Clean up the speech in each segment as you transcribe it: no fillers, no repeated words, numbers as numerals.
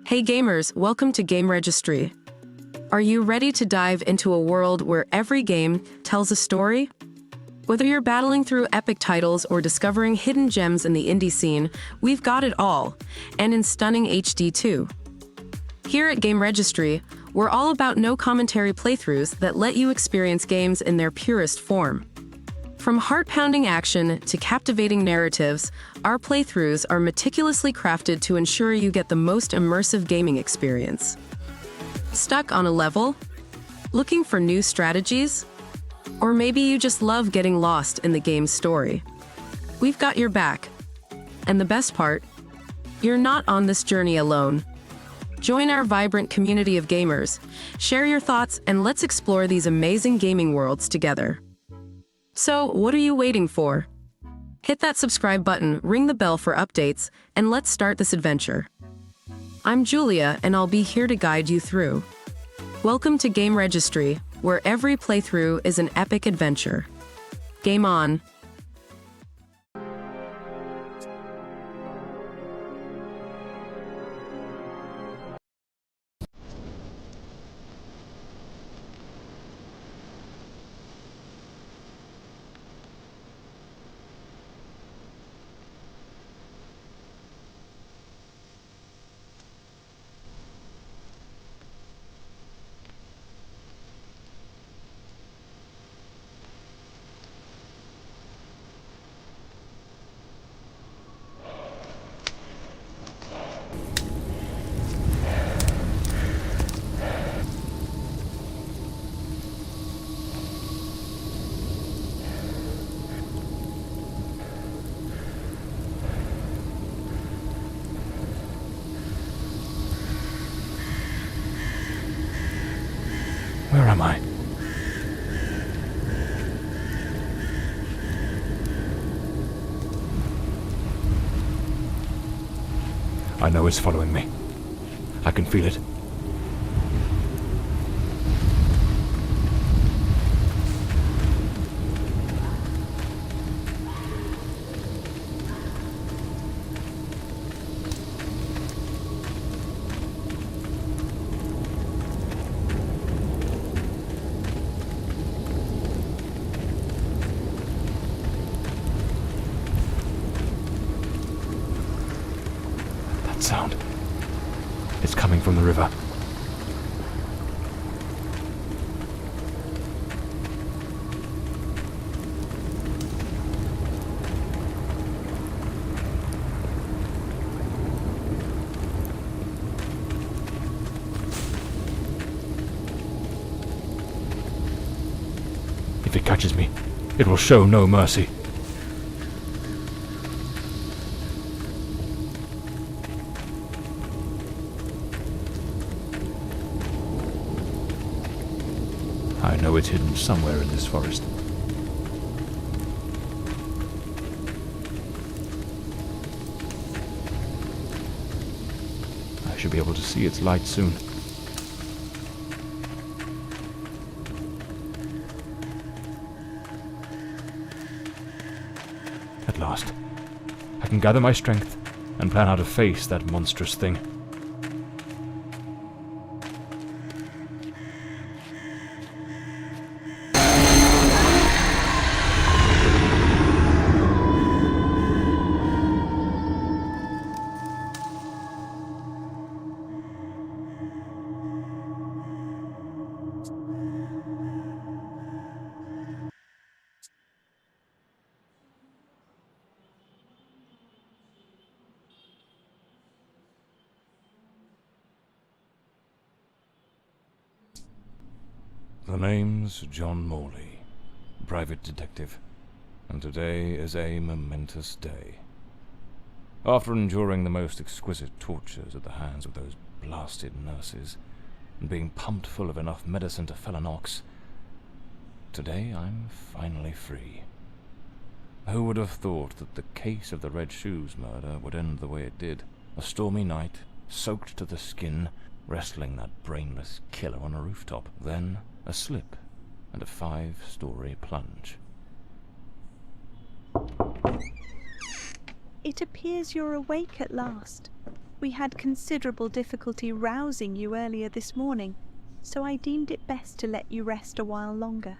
Hey gamers, welcome to GameRegistry. Are you ready to dive into a world where every game tells a story? Whether you're battling through epic titles or discovering hidden gems in the indie scene, we've got it all, and in stunning HD too. Here at GameRegistry, we're all about no-commentary playthroughs that let you experience games in their purest form. From heart-pounding action to captivating narratives, our playthroughs are meticulously crafted to ensure you get the most immersive gaming experience. Stuck on a level? Looking for new strategies? Or maybe you just love getting lost in the game's story? We've got your back. And the best part? You're not on this journey alone. Join our vibrant community of gamers, share your thoughts, and let's explore these amazing gaming worlds together. So, what are you waiting for? Hit that subscribe button, ring the bell for updates, and let's start this adventure. I'm Julia, and I'll be here to guide you through. Welcome to GameRegistry, where every playthrough is an epic adventure. Game on! Where am I? I know it's following me. I can feel it. Sound. It's coming from the river. If it catches me, it will show no mercy. I know it's hidden somewhere in this forest. I should be able to see its light soon. At last, I can gather my strength and plan how to face that monstrous thing. The name's John Morley, private detective, and today is a momentous day. After enduring the most exquisite tortures at the hands of those blasted nurses, and being pumped full of enough medicine to fell an ox, today I'm finally free. Who would have thought that the case of the Red Shoes murder would end the way it did? A stormy night, soaked to the skin, wrestling that brainless killer on a rooftop. Then a slip and a 5-story plunge. It appears you're awake at last. We had considerable difficulty rousing you earlier this morning, so I deemed it best to let you rest a while longer.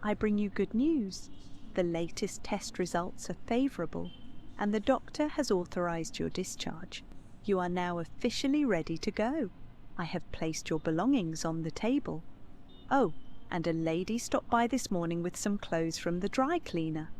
I bring you good news. The latest test results are favourable, and the doctor has authorised your discharge. You are now officially ready to go. I have placed your belongings on the table. Oh, and a lady stopped by this morning with some clothes from the dry cleaner.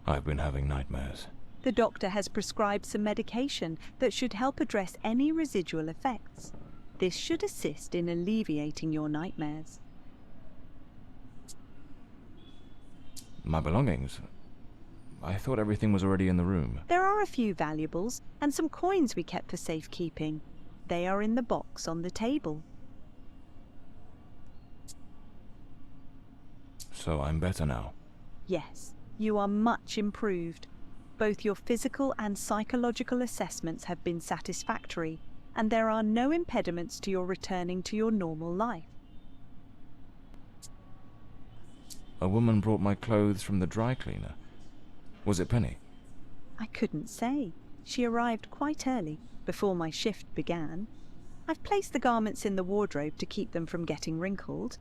I've been having nightmares. The doctor has prescribed some medication that should help address any residual effects. This should assist in alleviating your nightmares. My belongings? I thought everything was already in the room. There are a few valuables and some coins we kept for safekeeping. They are in the box on the table. So I'm better now? Yes, you are much improved. Both your physical and psychological assessments have been satisfactory, and there are no impediments to your returning to your normal life. A woman brought my clothes from the dry cleaner. Was it Penny? I couldn't say. She arrived quite early, before my shift began. I've placed the garments in the wardrobe to keep them from getting wrinkled.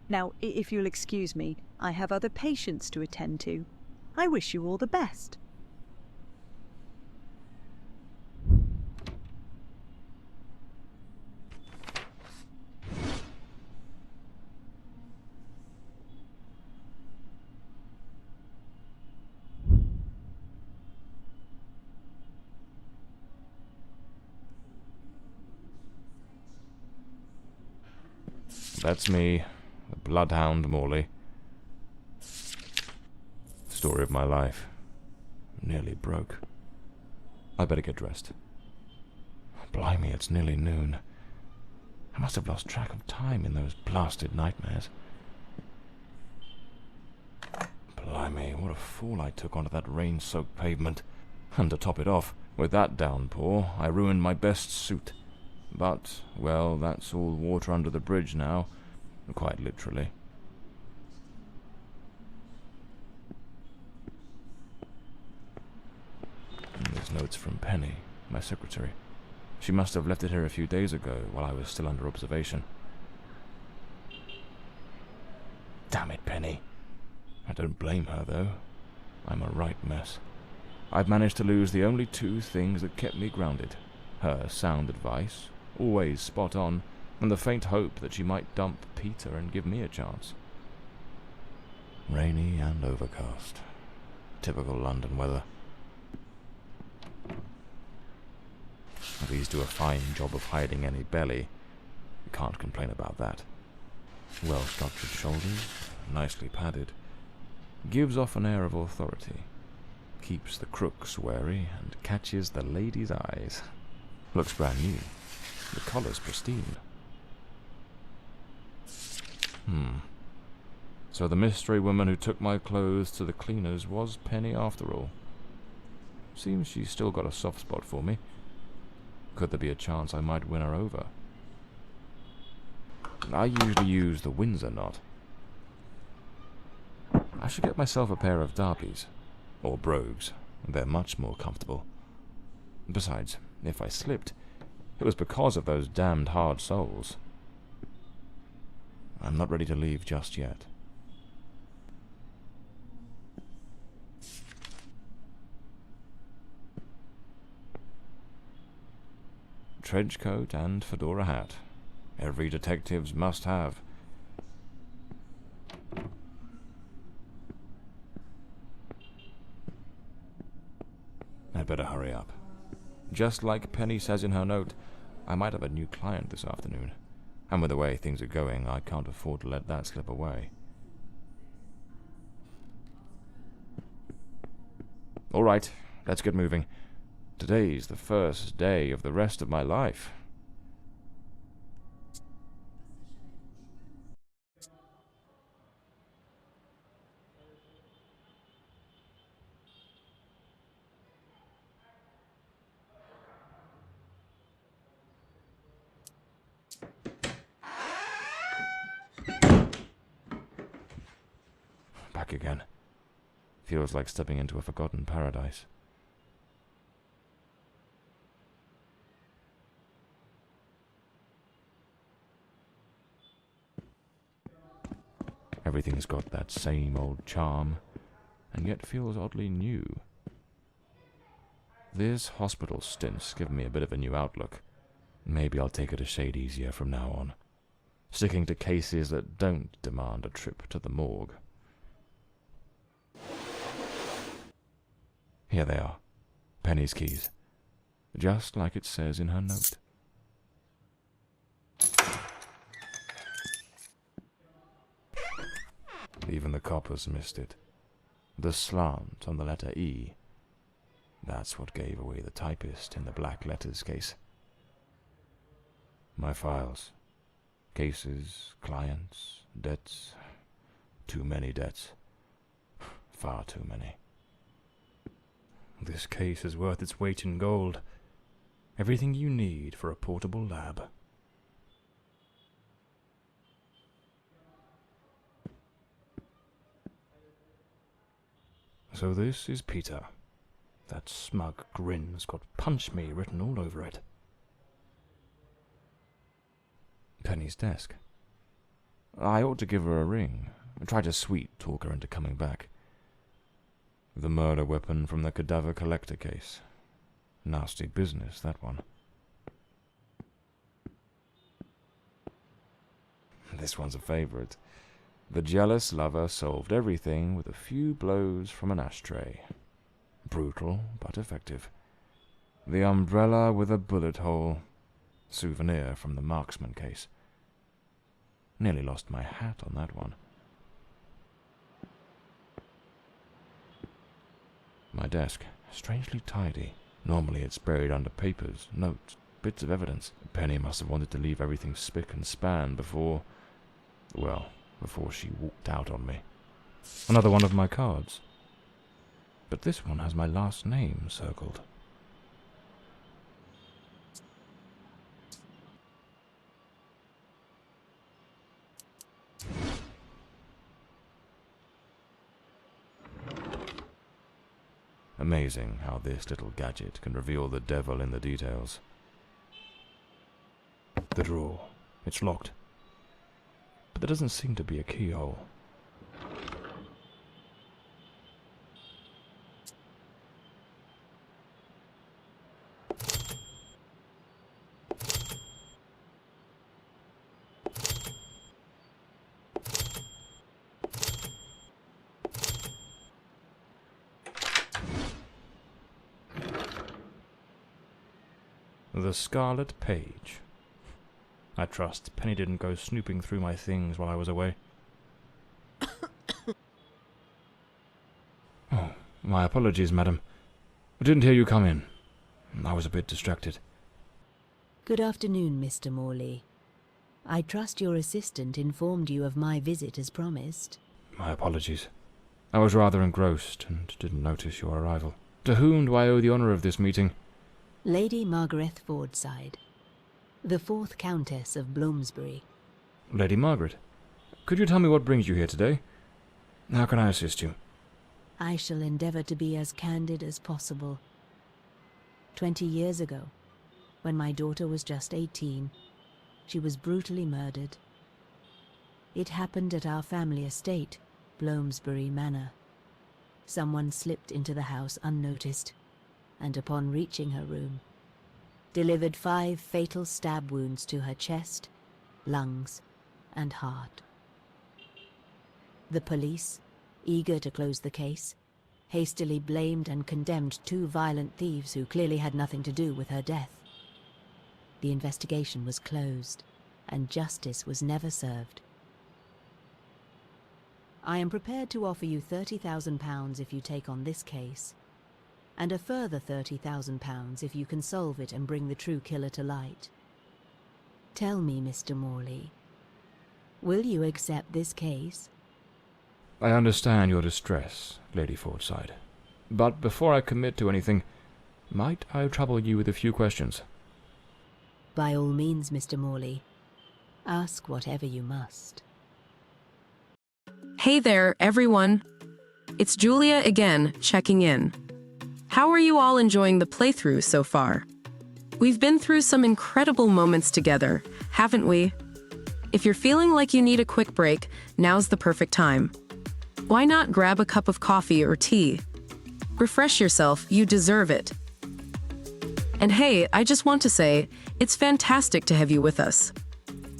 Now, if you'll excuse me, I have other patients to attend to. I wish you all the best. That's me, the bloodhound Morley. Story of my life. Nearly broke. I better get dressed. Blimey, it's nearly noon. I must have lost track of time in those blasted nightmares. Blimey, what a fall I took onto that rain-soaked pavement. And to top it off, with that downpour, I ruined my best suit. But, well, that's all water under the bridge now, quite literally. And there's notes from Penny, my secretary. She must have left it here a few days ago, while I was still under observation. Damn it, Penny. I don't blame her, though. I'm a right mess. I've managed to lose the only two things that kept me grounded. Her sound advice, always spot on, and the faint hope that she might dump Peter and give me a chance. Rainy and overcast. Typical London weather. These do a fine job of hiding any belly. You can't complain about that. Well-structured shoulders, nicely padded. Gives off an air of authority. Keeps the crooks wary and catches the ladies' eyes. Looks brand new. The collar's pristine. So the mystery woman who took my clothes to the cleaners was Penny after all. Seems she's still got a soft spot for me. Could there be a chance I might win her over? I usually use the Windsor knot. I should get myself a pair of derbies. Or brogues. They're much more comfortable. Besides, if I slipped, it was because of those damned hard soles. I'm not ready to leave just yet. Trench coat and fedora hat. Every detective's must have. I'd better hurry up. Just like Penny says in her note, I might have a new client this afternoon. And with the way things are going, I can't afford to let that slip away. All right, let's get moving. Today's the first day of the rest of my life. Back again. Feels like stepping into a forgotten paradise. Everything's got that same old charm, and yet feels oddly new. This hospital stint's given me a bit of a new outlook. Maybe I'll take it a shade easier from now on, sticking to cases that don't demand a trip to the morgue. Here they are, Penny's keys, just like it says in her note. Even the coppers missed it. The slant on the letter E. That's what gave away the typist in the black letters case. My files. Cases, clients, debts. Too many debts. Far too many. This case is worth its weight in gold. Everything you need for a portable lab. So this is Peter. That smug grin's got "Punch Me" written all over it. Penny's desk. I ought to give her a ring. Try to sweet-talk her into coming back. The murder weapon from the cadaver collector case. Nasty business, that one. This one's a favorite. The jealous lover solved everything with a few blows from an ashtray. Brutal, but effective. The umbrella with a bullet hole. Souvenir from the marksman case. Nearly lost my hat on that one. My desk, strangely tidy. Normally it's buried under papers, notes, bits of evidence. Penny must have wanted to leave everything spick and span before she walked out on me. Another one of my cards. But this one has my last name circled. Amazing how this little gadget can reveal the devil in the details. The drawer. It's locked. But there doesn't seem to be a keyhole. The Scarlet Page. I trust Penny didn't go snooping through my things while I was away. Oh, my apologies, madam. I didn't hear you come in. I was a bit distracted. Good afternoon, Mr. Morley. I trust your assistant informed you of my visit as promised. My apologies. I was rather engrossed and didn't notice your arrival. To whom do I owe the honour of this meeting? Lady Margaret Fordside, the 4th Countess of Bloomsbury. Lady Margaret, could you tell me what brings you here today? How can I assist you? I shall endeavour to be as candid as possible. 20 years ago, when my daughter was just 18, she was brutally murdered. It happened at our family estate, Bloomsbury Manor. Someone slipped into the house unnoticed, and upon reaching her room, delivered 5 fatal stab wounds to her chest, lungs, and heart. The police, eager to close the case, hastily blamed and condemned 2 violent thieves who clearly had nothing to do with her death. The investigation was closed, and justice was never served. I am prepared to offer you £30,000 if you take on this case, and a further £30,000 if you can solve it and bring the true killer to light. Tell me, Mr. Morley, will you accept this case? I understand your distress, Lady Fordside. But before I commit to anything, might I trouble you with a few questions? By all means, Mr. Morley. Ask whatever you must. Hey there, everyone. It's Julia again, checking in. How are you all enjoying the playthrough so far? We've been through some incredible moments together, haven't we? If you're feeling like you need a quick break, now's the perfect time. Why not grab a cup of coffee or tea? Refresh yourself, you deserve it. And hey, I just want to say, it's fantastic to have you with us.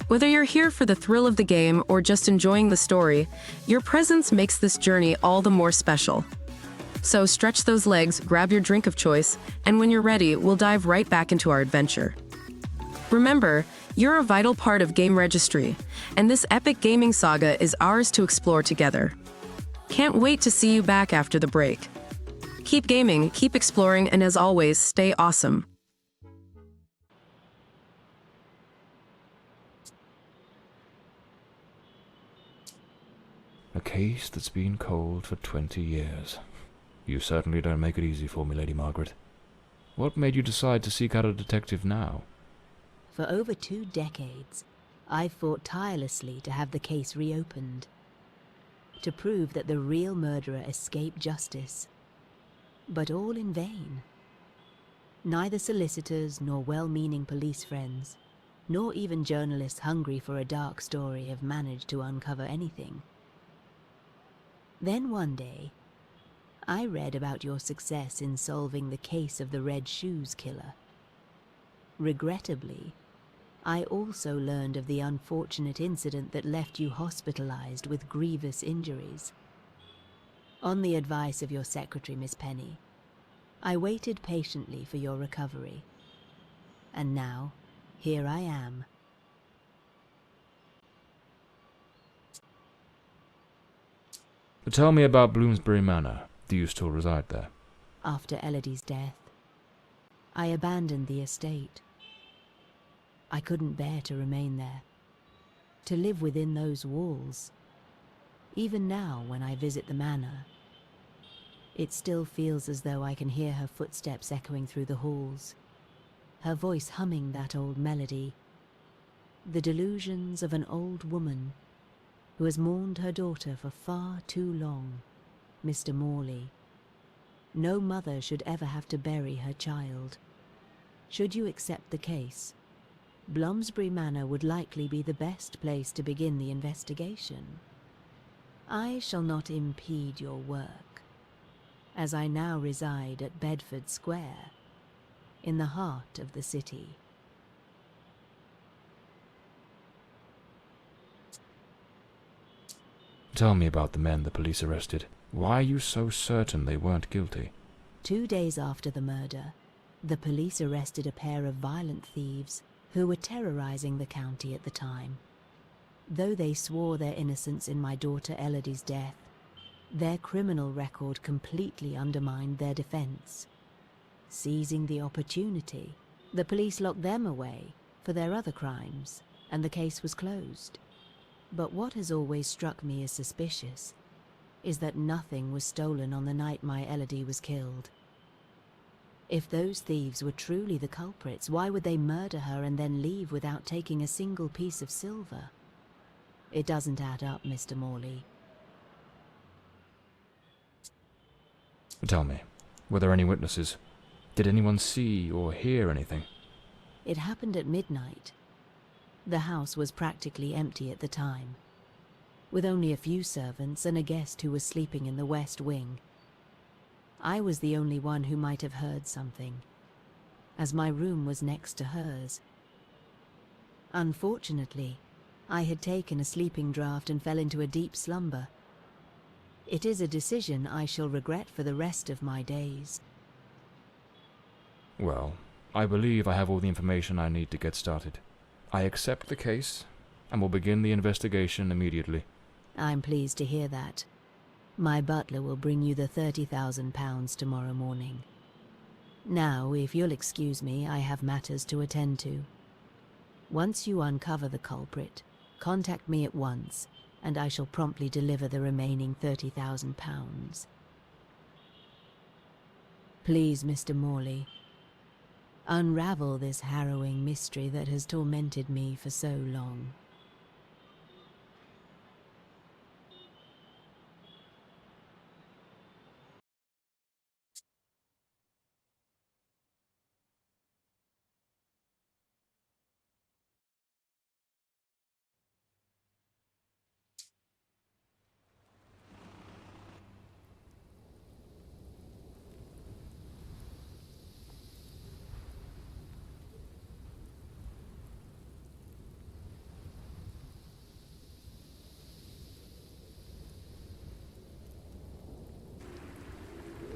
Whether you're here for the thrill of the game or just enjoying the story, your presence makes this journey all the more special. So stretch those legs, grab your drink of choice, and when you're ready, we'll dive right back into our adventure. Remember, you're a vital part of GameRegistry, and this epic gaming saga is ours to explore together. Can't wait to see you back after the break. Keep gaming, keep exploring, and as always, stay awesome. A case that's been cold for 20 years. You certainly don't make it easy for me, Lady Margaret. What made you decide to seek out a detective now? For over 2 decades, I've fought tirelessly to have the case reopened, to prove that the real murderer escaped justice. But all in vain. Neither solicitors nor well-meaning police friends, nor even journalists hungry for a dark story have managed to uncover anything. Then one day, I read about your success in solving the case of the Red Shoes killer. Regrettably, I also learned of the unfortunate incident that left you hospitalized with grievous injuries. On the advice of your secretary, Miss Penny, I waited patiently for your recovery. And now, here I am. Tell me about Bloomsbury Manor. Do you still reside there? After Elodie's death, I abandoned the estate. I couldn't bear to remain there, to live within those walls. Even now, when I visit the manor, it still feels as though I can hear her footsteps echoing through the halls, her voice humming that old melody, the delusions of an old woman who has mourned her daughter for far too long, Mr. Morley. No mother should ever have to bury her child. Should you accept the case, Bloomsbury Manor would likely be the best place to begin the investigation. I shall not impede your work, as I now reside at Bedford Square, in the heart of the city. Tell me about the men the police arrested. Why are you so certain they weren't guilty? 2 days after the murder, the police arrested a pair of violent thieves who were terrorizing the county at the time. Though they swore their innocence in my daughter Elodie's death, their criminal record completely undermined their defense. Seizing the opportunity, the police locked them away for their other crimes, and the case was closed. But what has always struck me as suspicious is that nothing was stolen on the night my Elodie was killed. If those thieves were truly the culprits, why would they murder her and then leave without taking a single piece of silver? It doesn't add up, Mr. Morley. Tell me, were there any witnesses? Did anyone see or hear anything? It happened at midnight. The house was practically empty at the time, with only a few servants and a guest who was sleeping in the west wing. I was the only one who might have heard something, as my room was next to hers. Unfortunately, I had taken a sleeping draught and fell into a deep slumber. It is a decision I shall regret for the rest of my days. Well, I believe I have all the information I need to get started. I accept the case, and will begin the investigation immediately. I'm pleased to hear that. My butler will bring you the £30,000 tomorrow morning. Now, if you'll excuse me, I have matters to attend to. Once you uncover the culprit, contact me at once, and I shall promptly deliver the remaining £30,000. Please, Mr. Morley, unravel this harrowing mystery that has tormented me for so long.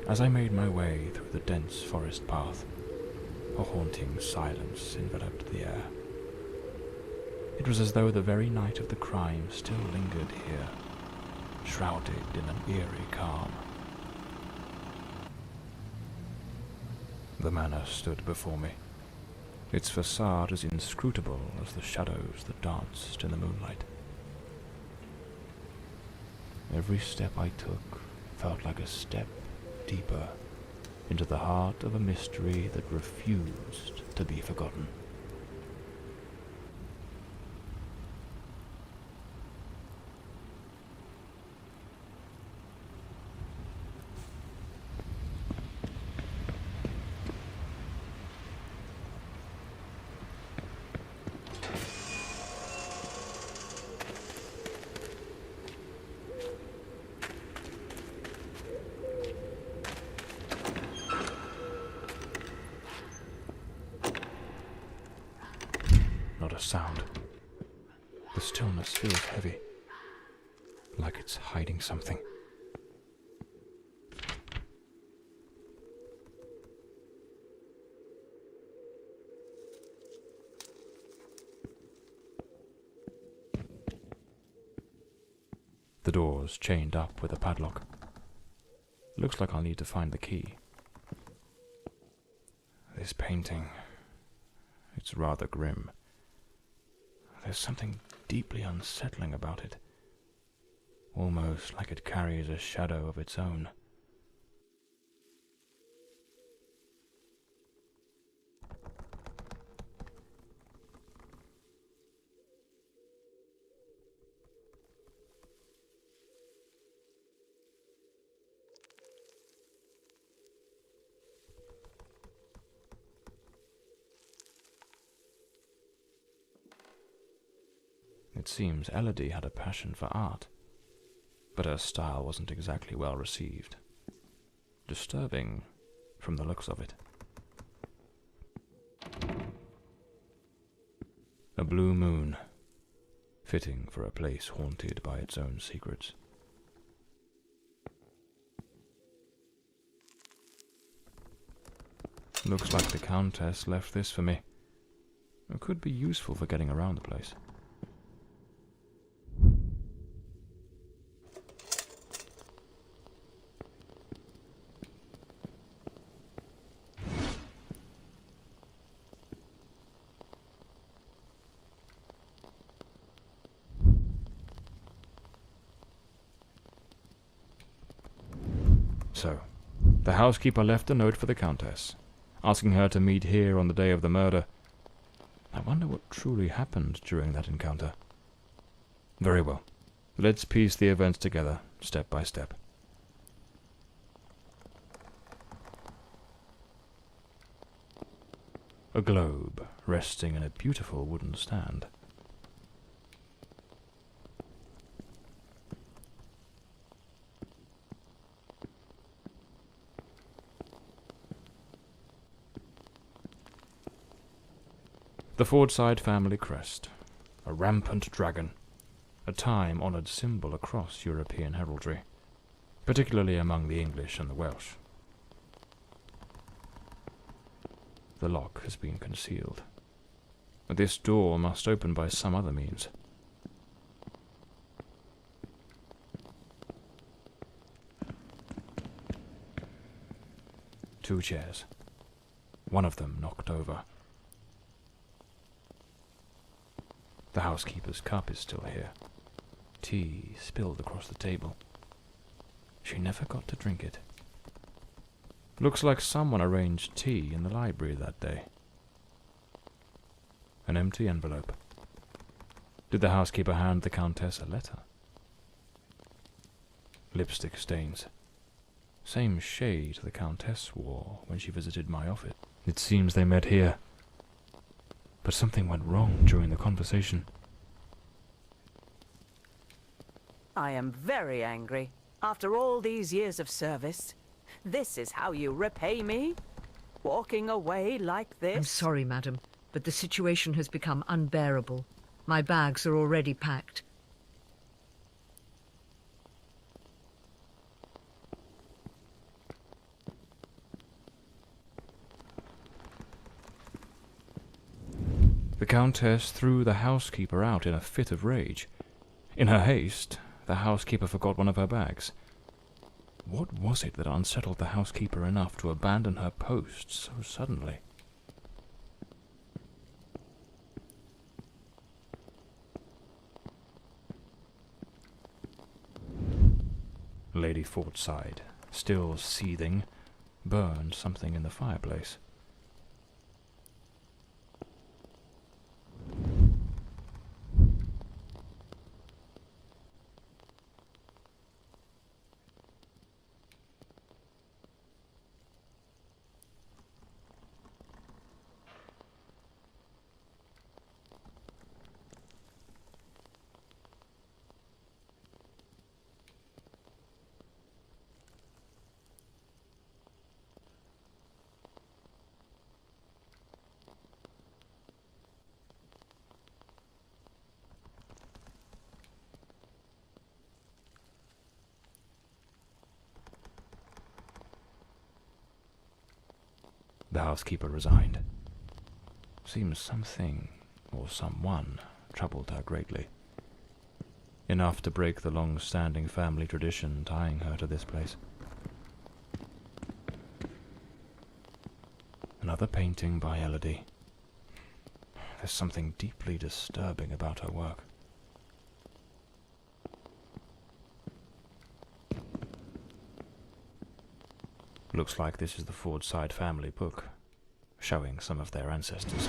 As I made my way through the dense forest path, a haunting silence enveloped the air. It was as though the very night of the crime still lingered here, shrouded in an eerie calm. The manor stood before me, its facade as inscrutable as the shadows that danced in the moonlight. Every step I took felt like a step deeper into the heart of a mystery that refused to be forgotten. Not a sound. The stillness feels heavy, like it's hiding something. The door's chained up with a padlock. Looks like I'll need to find the key. This painting, it's rather grim. There's something deeply unsettling about it, almost like it carries a shadow of its own. It seems Elodie had a passion for art, but her style wasn't exactly well received. Disturbing from the looks of it. A blue moon, fitting for a place haunted by its own secrets. Looks like the Countess left this for me. It could be useful for getting around the place. So, the housekeeper left a note for the Countess, asking her to meet here on the day of the murder. I wonder what truly happened during that encounter. Very well. Let's piece the events together, step by step. A globe resting in a beautiful wooden stand. The Fordside family crest, a rampant dragon, a time-honoured symbol across European heraldry, particularly among the English and the Welsh. The lock has been concealed. This door must open by some other means. Two chairs, one of them knocked over. The housekeeper's cup is still here. Tea spilled across the table. She never got to drink it. Looks like someone arranged tea in the library that day. An empty envelope. Did the housekeeper hand the Countess a letter? Lipstick stains. Same shade the Countess wore when she visited my office. It seems they met here. But something went wrong during the conversation. I am very angry. After all these years of service, this is how you repay me? Walking away like this? I'm sorry, madam, but the situation has become unbearable. My bags are already packed. Countess threw the housekeeper out in a fit of rage. In her haste, the housekeeper forgot one of her bags. What was it that unsettled the housekeeper enough to abandon her post so suddenly? Lady Fortside, still seething, burned something in the fireplace. The housekeeper resigned. Seems something, or someone, troubled her greatly. Enough to break the long-standing family tradition tying her to this place. Another painting by Elodie. There's something deeply disturbing about her work. Looks like this is the Fordside family book, showing some of their ancestors.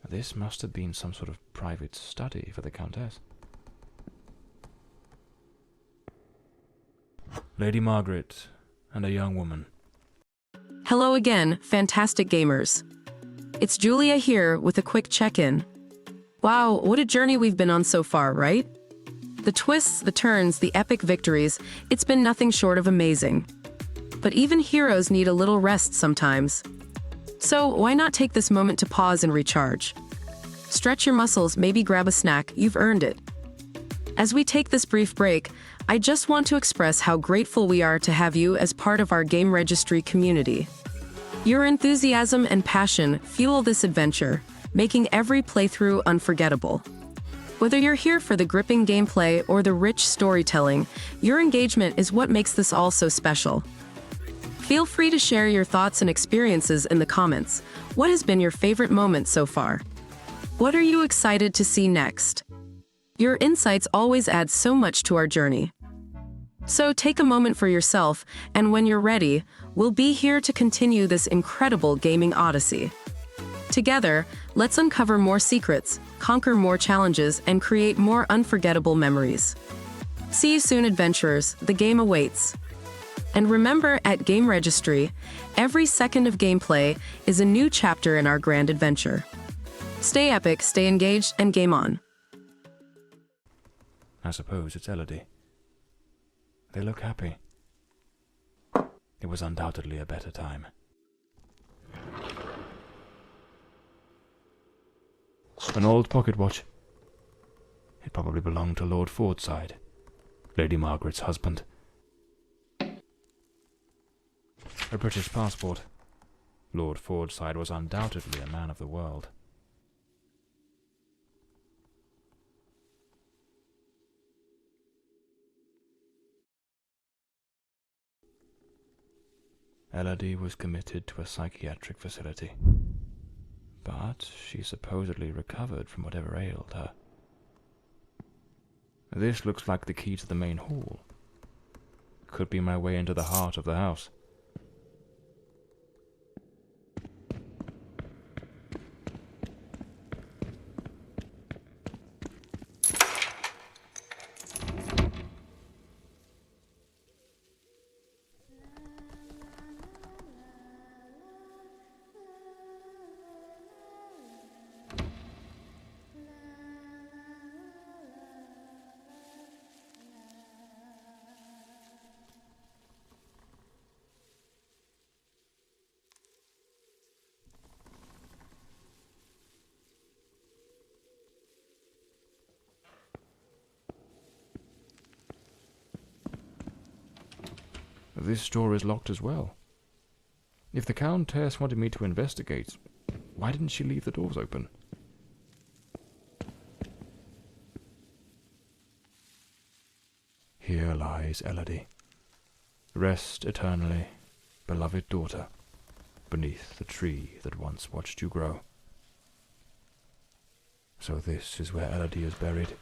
This must have been some sort of private study for the Countess. Lady Margaret and a young woman. Hello again, fantastic gamers. It's Julia here with a quick check-in. Wow, what a journey we've been on so far, right? The twists, the turns, the epic victories, it's been nothing short of amazing. But even heroes need a little rest sometimes. So why not take this moment to pause and recharge? Stretch your muscles, maybe grab a snack, you've earned it. As we take this brief break, I just want to express how grateful we are to have you as part of our Game Registry community. Your enthusiasm and passion fuel this adventure, making every playthrough unforgettable. Whether you're here for the gripping gameplay or the rich storytelling, your engagement is what makes this all so special. Feel free to share your thoughts and experiences in the comments. What has been your favorite moment so far? What are you excited to see next? Your insights always add so much to our journey. So take a moment for yourself, and when you're ready, we'll be here to continue this incredible gaming odyssey. Together, let's uncover more secrets, conquer more challenges, and create more unforgettable memories. See you soon, adventurers. The game awaits. And remember, at Game Registry, every second of gameplay is a new chapter in our grand adventure. Stay epic, stay engaged, and game on. I suppose it's Elodie. They look happy. It was undoubtedly a better time. An old pocket watch. It probably belonged to Lord Fordside, Lady Margaret's husband. A British passport. Lord Fordside was undoubtedly a man of the world. Elodie was committed to a psychiatric facility, but she supposedly recovered from whatever ailed her. This looks like the key to the main hall. Could be my way into the heart of the house. This door is locked as well. If the Countess wanted me to investigate, why didn't she leave the doors open? Here lies Elodie. Rest eternally, beloved daughter, beneath the tree that once watched you grow. So this is where Elodie is buried.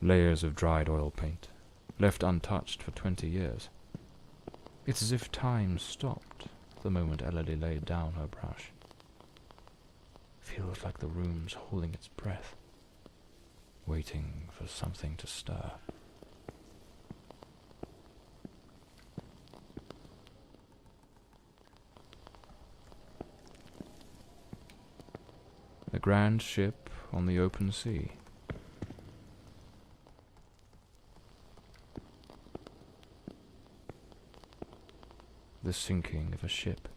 Layers of dried oil paint, left untouched for 20 years. It's as if time stopped the moment Elodie laid down her brush. Feels like the room's holding its breath, waiting for something to stir. A grand ship on the open sea. The sinking of a ship.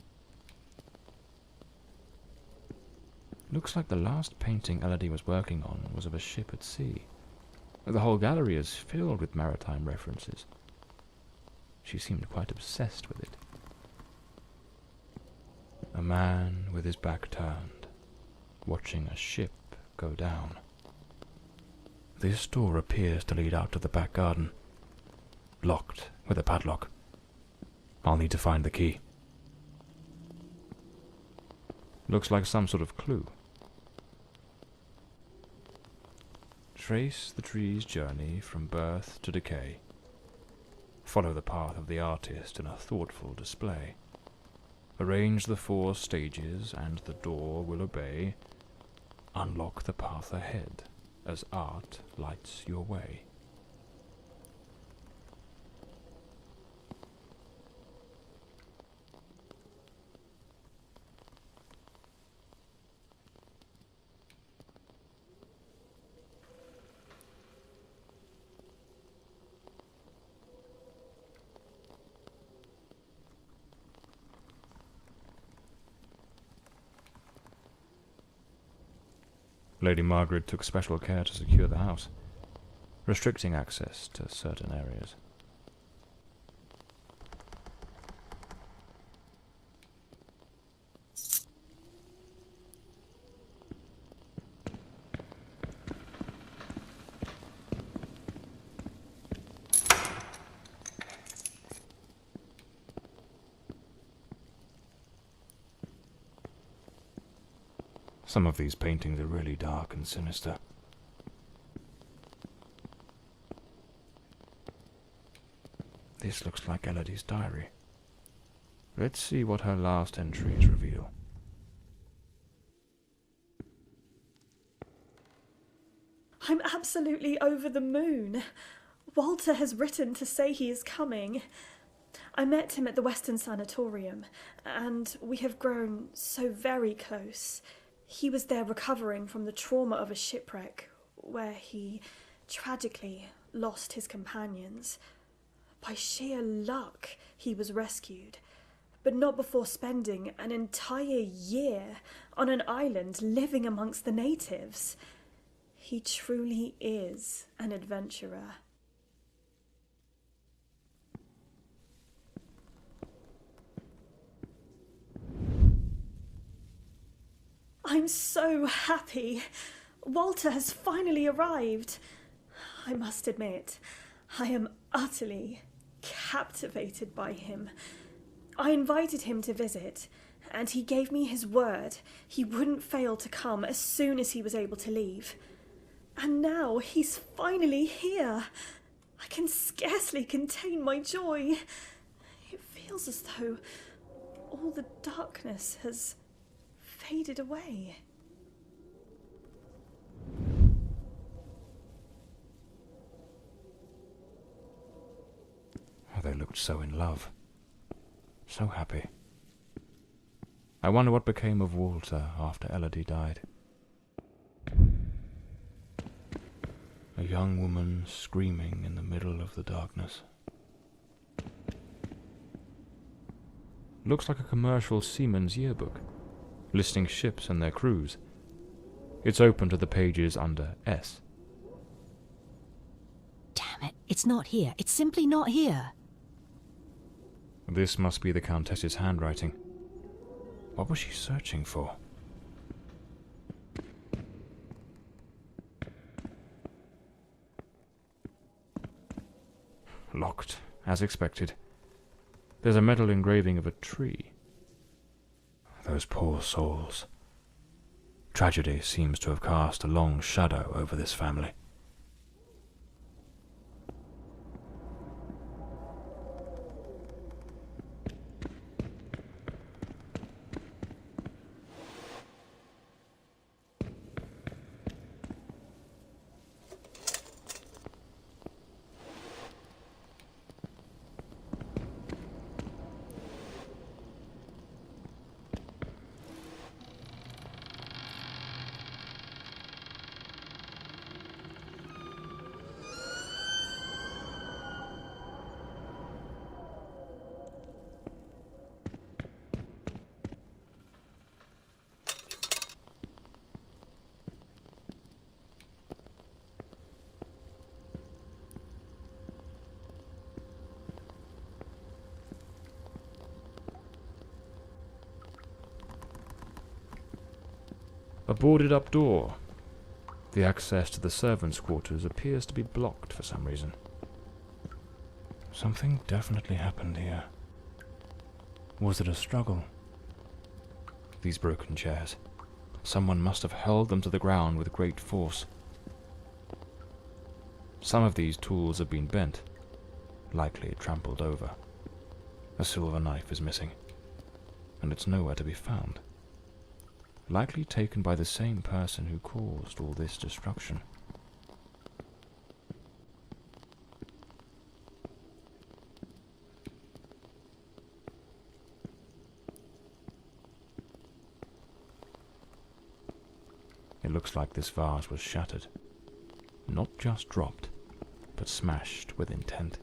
Looks like the last painting Elodie was working on was of a ship at sea. The whole gallery is filled with maritime references. She seemed quite obsessed with it. A man with his back turned, watching a ship go down. This door appears to lead out to the back garden, locked with a padlock. I'll need to find the key. Looks like some sort of clue. Trace the tree's journey from birth to decay. Follow the path of the artist in a thoughtful display. Arrange the 4 stages and the door will obey. Unlock the path ahead as art lights your way. Lady Margaret took special care to secure the house, restricting access to certain areas. Some of these paintings are really dark and sinister. This looks like Elodie's diary. Let's see what her last entries reveal. I'm absolutely over the moon. Walter has written to say he is coming. I met him at the Western Sanatorium, and we have grown so very close. He was there recovering from the trauma of a shipwreck, where he tragically lost his companions. By sheer luck, he was rescued, but not before spending an entire year on an island living amongst the natives. He truly is an adventurer. I'm so happy. Walter has finally arrived. I must admit, I am utterly captivated by him. I invited him to visit, and he gave me his word he wouldn't fail to come as soon as he was able to leave. And now he's finally here. I can scarcely contain my joy. It feels as though all the darkness has faded away. They looked so in love, so happy. I wonder what became of Walter after Elodie died. A young woman screaming in the middle of the darkness. Looks like a commercial seaman's yearbook, listing ships and their crews. It's open to the pages under S. Damn it, it's not here. It's simply not here. This must be the Countess's handwriting. What was she searching for? Locked, as expected. There's a metal engraving of a tree. Those poor souls. Tragedy seems to have cast a long shadow over this family. A boarded-up door. The access to the servants' quarters appears to be blocked for some reason. Something definitely happened here. Was it a struggle? These broken chairs. Someone must have held them to the ground with great force. Some of these tools have been bent, likely trampled over. A silver knife is missing, and it's nowhere to be found. Likely taken by the same person who caused all this destruction. It looks like this vase was shattered. Not just dropped, but smashed with intent.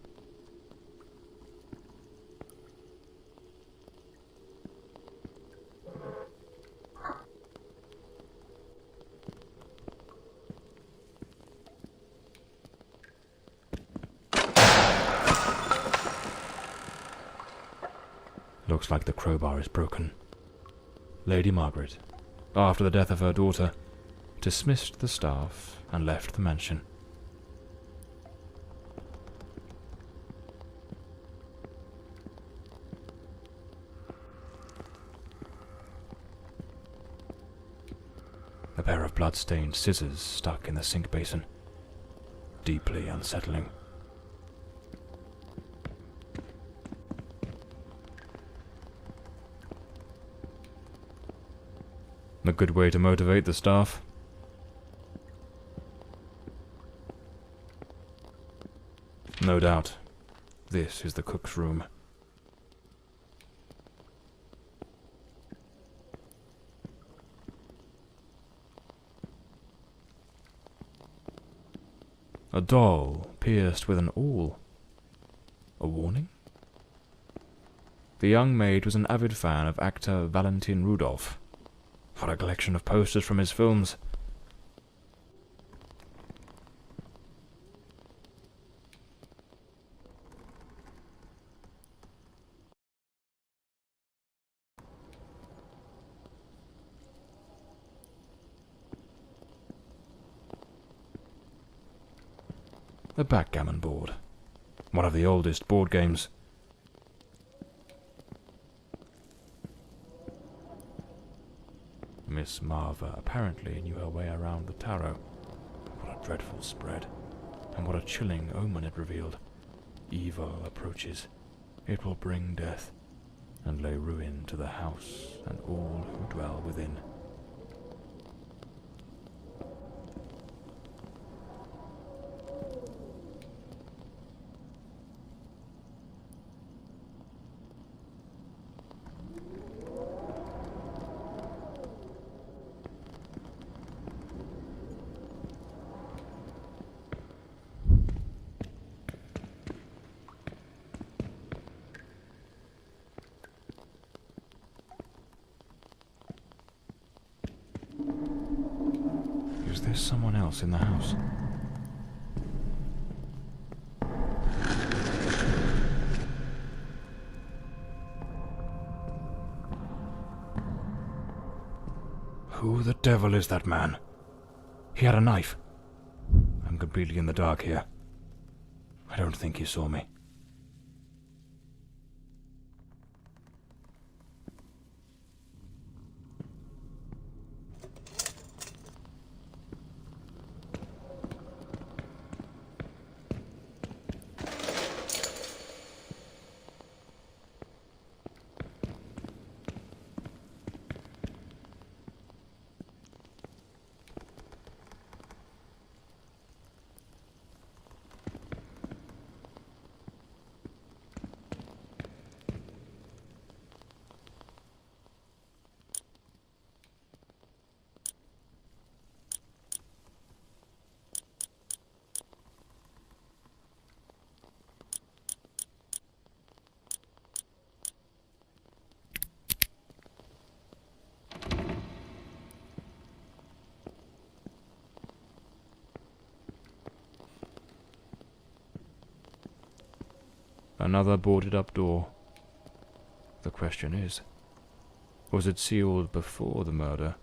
Looks like the crowbar is broken. Lady Margaret, after the death of her daughter, dismissed the staff and left the mansion. A pair of blood-stained scissors stuck in the sink basin. Deeply unsettling. A good way to motivate the staff. No doubt, this is the cook's room. A doll pierced with an awl. A warning? The young maid was an avid fan of actor Valentin Rudolph. What a collection of posters from his films. A backgammon board. One of the oldest board games. Miss Marva apparently knew her way around the tarot. What a dreadful spread, and what a chilling omen it revealed. Evil approaches. It will bring death, and lay ruin to the house and all who dwell within. Is there someone else in the house? Who the devil is that man? He had a knife. I'm completely in the dark here. I don't think he saw me. Another boarded-up door. The question is, was it sealed before the murder?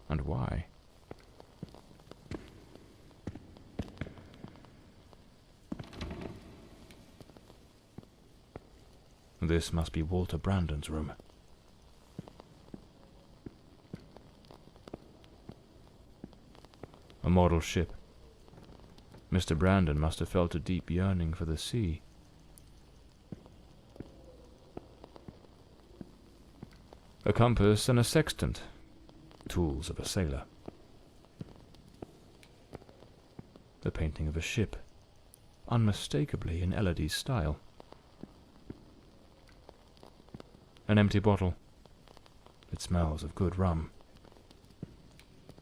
And why? This must be Walter Brandon's room. A model ship. Mr. Brandon must have felt a deep yearning for the sea. A compass and a sextant, tools of a sailor. The painting of a ship, unmistakably in Elodie's style. An empty bottle. It smells of good rum.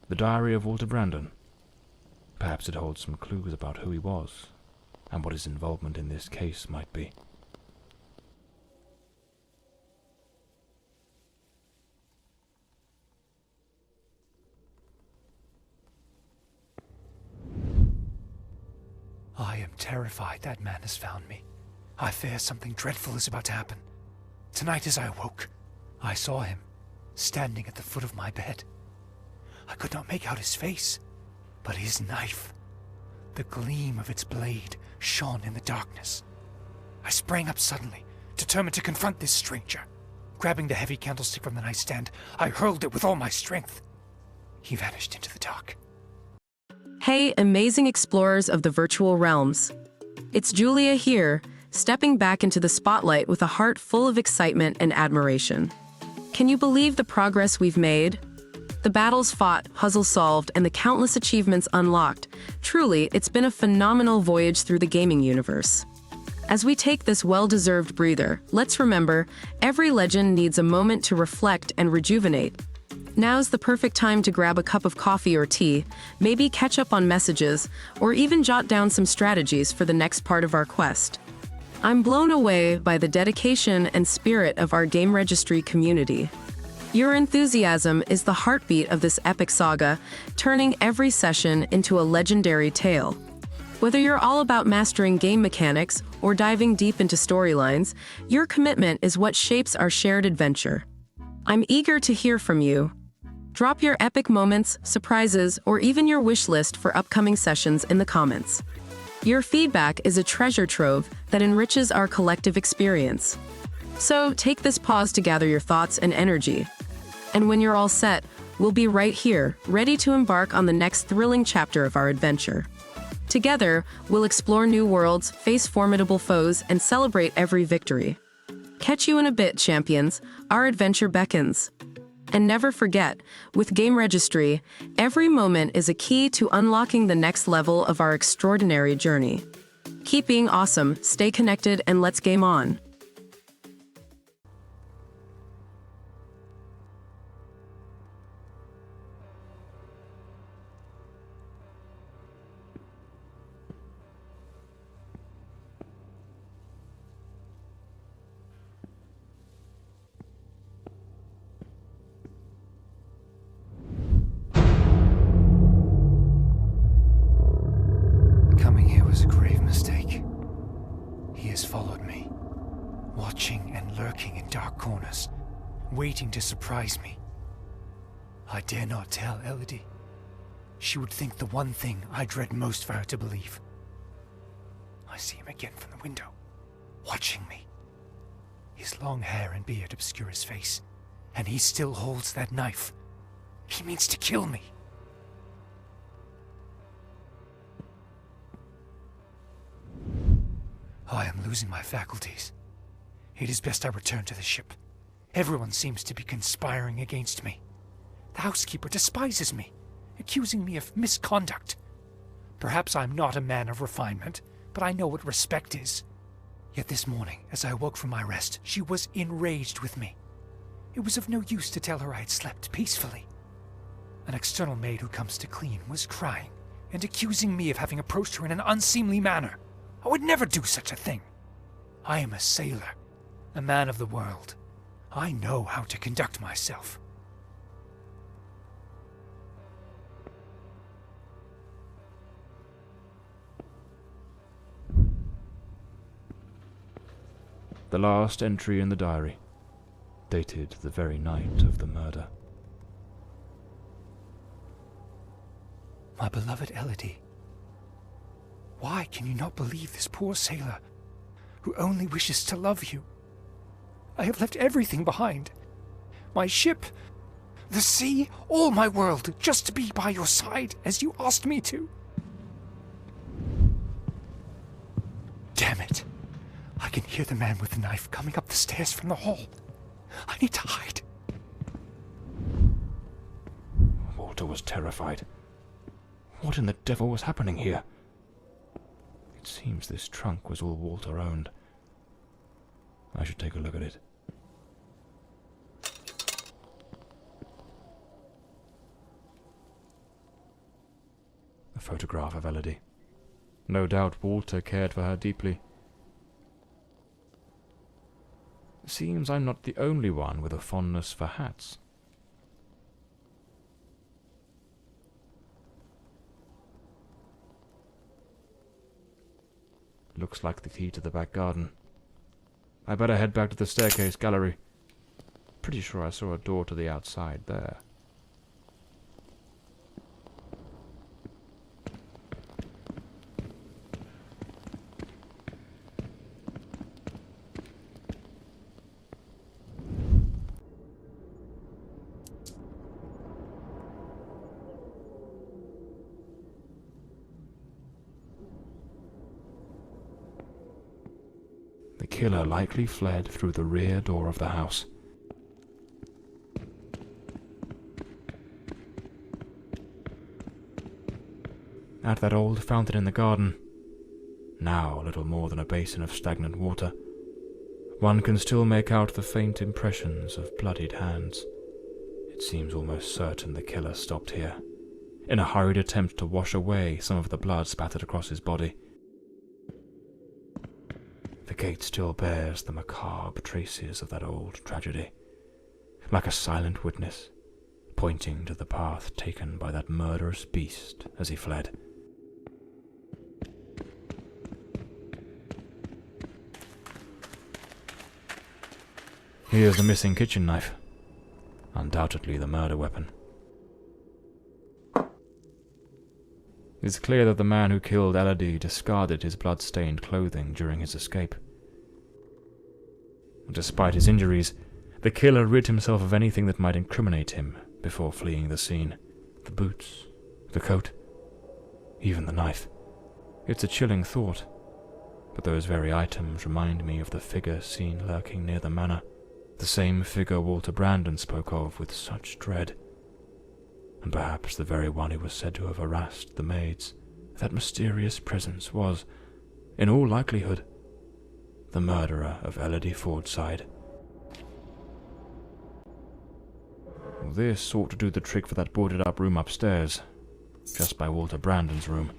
The diary of Walter Brandon. Perhaps it holds some clues about who he was, and what his involvement in this case might be. I am terrified that man has found me. I fear something dreadful is about to happen. Tonight as I awoke, I saw him, standing at the foot of my bed. I could not make out his face, but his knife. The gleam of its blade shone in the darkness. I sprang up suddenly, determined to confront this stranger. Grabbing the heavy candlestick from the nightstand, I hurled it with all my strength. He vanished into the dark. Hey, amazing explorers of the virtual realms. It's Julia here, stepping back into the spotlight with a heart full of excitement and admiration. Can you believe the progress we've made? The battles fought, puzzles solved, and the countless achievements unlocked. Truly, it's been a phenomenal voyage through the gaming universe. As we take this well-deserved breather, let's remember, every legend needs a moment to reflect and rejuvenate. Now's the perfect time to grab a cup of coffee or tea, maybe catch up on messages, or even jot down some strategies for the next part of our quest. I'm blown away by the dedication and spirit of our GameRegistry community. Your enthusiasm is the heartbeat of this epic saga, turning every session into a legendary tale. Whether you're all about mastering game mechanics or diving deep into storylines, your commitment is what shapes our shared adventure. I'm eager to hear from you. Drop your epic moments, surprises, or even your wish list for upcoming sessions in the comments. Your feedback is a treasure trove that enriches our collective experience. So take this pause to gather your thoughts and energy. And when you're all set, we'll be right here, ready to embark on the next thrilling chapter of our adventure. Together, we'll explore new worlds, face formidable foes, and celebrate every victory. Catch you in a bit, champions. Our adventure beckons. And never forget, with GameRegistry, every moment is a key to unlocking the next level of our extraordinary journey. Keep being awesome, stay connected, and let's game on. Coming here was a grave mistake. He has followed me, watching and lurking in dark corners, waiting to surprise me. I dare not tell Elodie. She would think the one thing I dread most for her to believe. I see him again from the window, watching me. His long hair and beard obscure his face, and he still holds that knife. He means to kill me. I am losing my faculties. It is best I return to the ship. Everyone seems to be conspiring against me. The housekeeper despises me, accusing me of misconduct. Perhaps I'm not a man of refinement, but I know what respect is. Yet this morning, as I woke from my rest, she was enraged with me. It was of no use to tell her I had slept peacefully. An external maid who comes to clean was crying and accusing me of having approached her in an unseemly manner. I would never do such a thing. I am a sailor, a man of the world. I know how to conduct myself. The last entry in the diary, dated the very night of the murder. My beloved Elodie, why can you not believe this poor sailor who only wishes to love you? I have left everything behind. My ship, the sea, all my world, just to be by your side as you asked me to. Damn it. I can hear the man with the knife coming up the stairs from the hall. I need to hide. Walter was terrified. What in the devil was happening here? It seems this trunk was all Walter owned. I should take a look at it. A photograph of Elodie. No doubt Walter cared for her deeply. Seems I'm not the only one with a fondness for hats. Looks like the key to the back garden. I better head back to the staircase gallery. Pretty sure I saw a door to the outside there. The killer likely fled through the rear door of the house. At that old fountain in the garden, now little more than a basin of stagnant water, one can still make out the faint impressions of bloodied hands. It seems almost certain the killer stopped here, in a hurried attempt to wash away some of the blood spattered across his body. The gate still bears the macabre traces of that old tragedy, like a silent witness, pointing to the path taken by that murderous beast as he fled. Here's the missing kitchen knife, undoubtedly the murder weapon. It's clear that the man who killed Elodie discarded his blood-stained clothing during his escape. Despite his injuries, the killer rid himself of anything that might incriminate him before fleeing the scene. The boots, the coat, even the knife. It's a chilling thought, but those very items remind me of the figure seen lurking near the manor, the same figure Walter Brandon spoke of with such dread. And perhaps the very one who was said to have harassed the maids. That mysterious presence was, in all likelihood, the murderer of Elodie Fordside. Well, this ought to do the trick for that boarded-up room upstairs, just by Walter Brandon's room.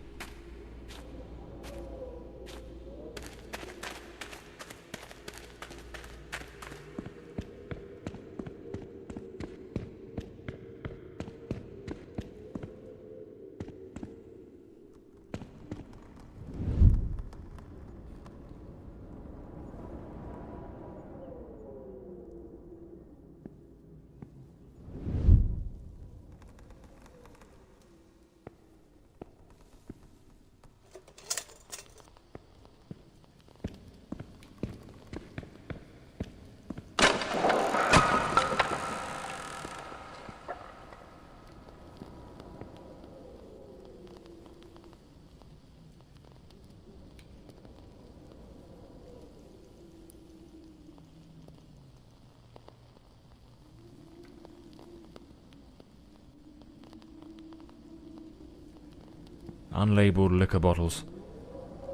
Unlabeled liquor bottles.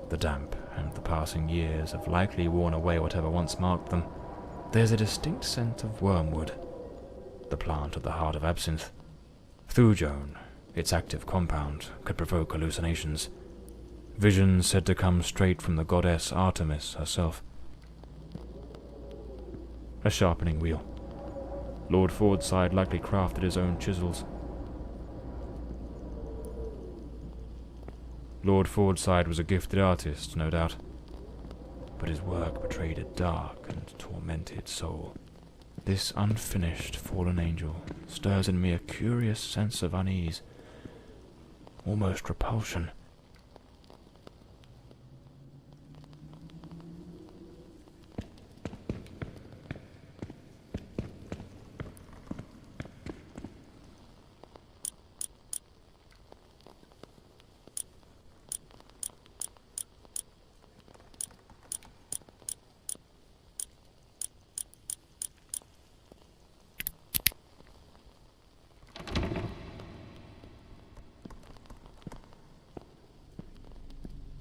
The damp and the passing years have likely worn away whatever once marked them. There's a distinct scent of wormwood, the plant at the heart of absinthe. Thujone, its active compound, could provoke hallucinations. Visions said to come straight from the goddess Artemis herself. A sharpening wheel. Lord Fordside likely crafted his own chisels. Lord Fordside was a gifted artist, no doubt, but his work betrayed a dark and tormented soul. This unfinished fallen angel stirs in me a curious sense of unease, almost repulsion.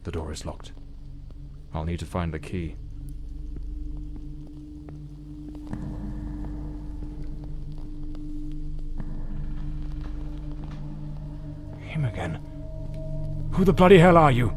The door is locked. I'll need to find the key. Him again. Who the bloody hell are you?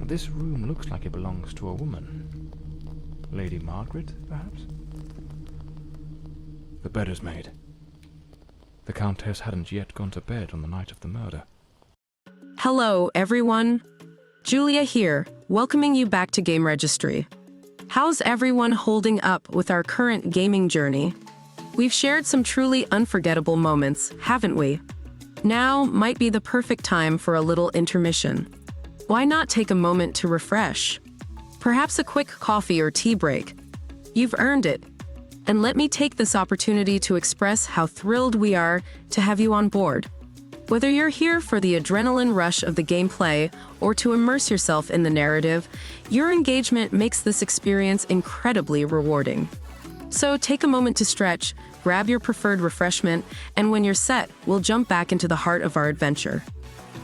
this room looks like it belongs to a woman. Lady Margaret, perhaps? The bed is made. The Countess hadn't yet gone to bed on the night of the murder. Hello, everyone. Julia here, welcoming you back to GameRegistry. How's everyone holding up with our current gaming journey? We've shared some truly unforgettable moments, haven't we? Now might be the perfect time for a little intermission. Why not take a moment to refresh? Perhaps a quick coffee or tea break. You've earned it. And let me take this opportunity to express how thrilled we are to have you on board. Whether you're here for the adrenaline rush of the gameplay or to immerse yourself in the narrative, your engagement makes this experience incredibly rewarding. So take a moment to stretch, grab your preferred refreshment, and when you're set, we'll jump back into the heart of our adventure.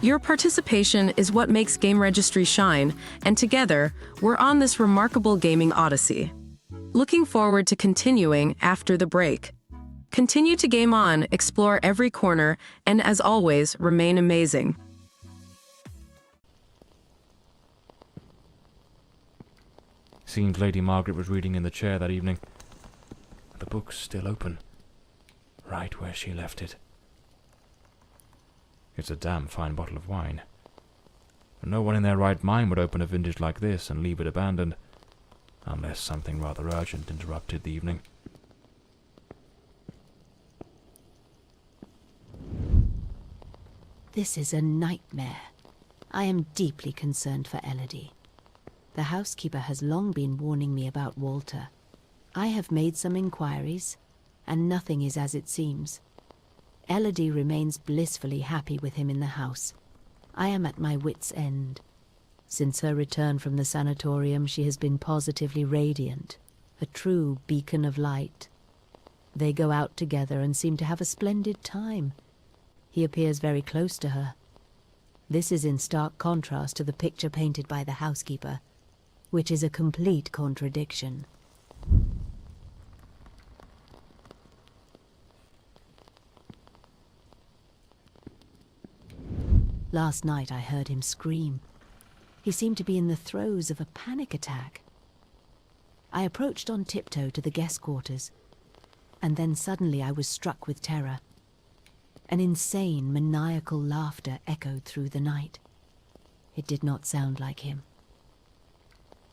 Your participation is what makes GameRegistry shine, and together, we're on this remarkable gaming odyssey. Looking forward to continuing after the break. Continue to game on, explore every corner, and as always, remain amazing. Seemed Lady Margaret was reading in the chair that evening. The book's still open, right where she left it. It's a damn fine bottle of wine. No one in their right mind would open a vintage like this and leave it abandoned, unless something rather urgent interrupted the evening. This is a nightmare. I am deeply concerned for Elodie. The housekeeper has long been warning me about Walter. I have made some inquiries, and nothing is as it seems. Elodie remains blissfully happy with him in the house. I am at my wit's end. Since her return from the sanatorium, she has been positively radiant, a true beacon of light. They go out together and seem to have a splendid time. He appears very close to her. This is in stark contrast to the picture painted by the housekeeper, which is a complete contradiction. Last night I heard him scream. He seemed to be in the throes of a panic attack. I approached on tiptoe to the guest quarters, and then suddenly I was struck with terror. An insane, maniacal laughter echoed through the night. It did not sound like him.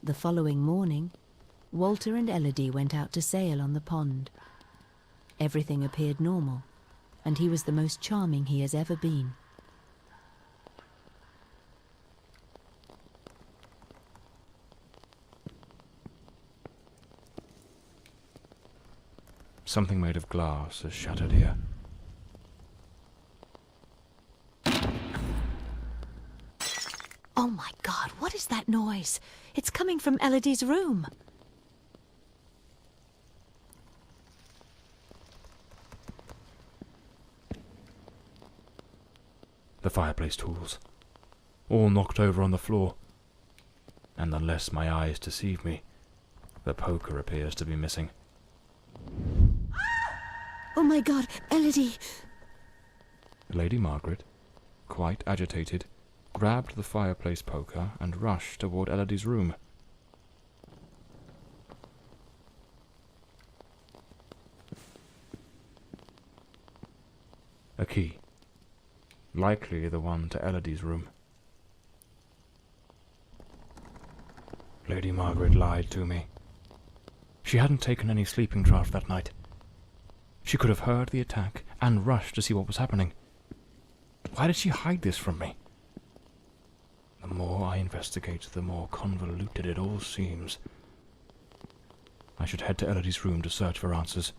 The following morning, Walter and Elodie went out to sail on the pond. Everything appeared normal, and he was the most charming he has ever been. Something made of glass has shattered here. Oh my God, what is that noise? It's coming from Elodie's room. The fireplace tools, all knocked over on the floor. And unless my eyes deceive me, the poker appears to be missing. Oh my God, Elodie! Lady Margaret, quite agitated, grabbed the fireplace poker and rushed toward Elodie's room. A key. Likely the one to Elodie's room. Lady Margaret lied to me. She hadn't taken any sleeping draught that night. She could have heard the attack and rushed to see what was happening. Why did she hide this from me? The more I investigate, the more convoluted it all seems. I should head to Elodie's room to search for answers.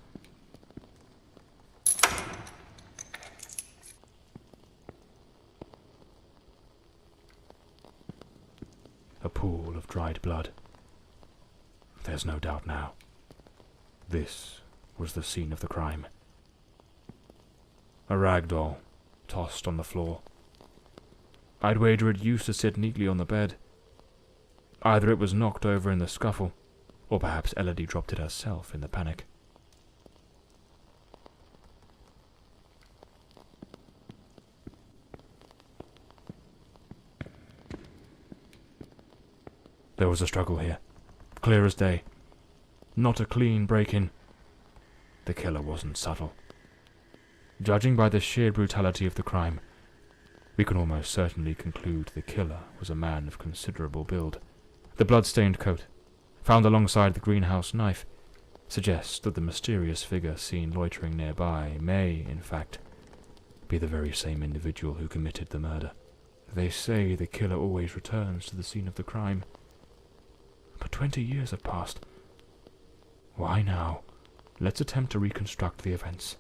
A pool of dried blood. There's no doubt now. This was the scene of the crime. A rag doll, tossed on the floor. I'd wager it used to sit neatly on the bed. Either it was knocked over in the scuffle, or perhaps Elodie dropped it herself in the panic. There was a struggle here, clear as day. Not a clean break-in. The killer wasn't subtle. Judging by the sheer brutality of the crime, we can almost certainly conclude the killer was a man of considerable build. The blood-stained coat, found alongside the greenhouse knife, suggests that the mysterious figure seen loitering nearby may, in fact, be the very same individual who committed the murder. They say the killer always returns to the scene of the crime. But 20 years have passed. Why now? Let's attempt to reconstruct the events,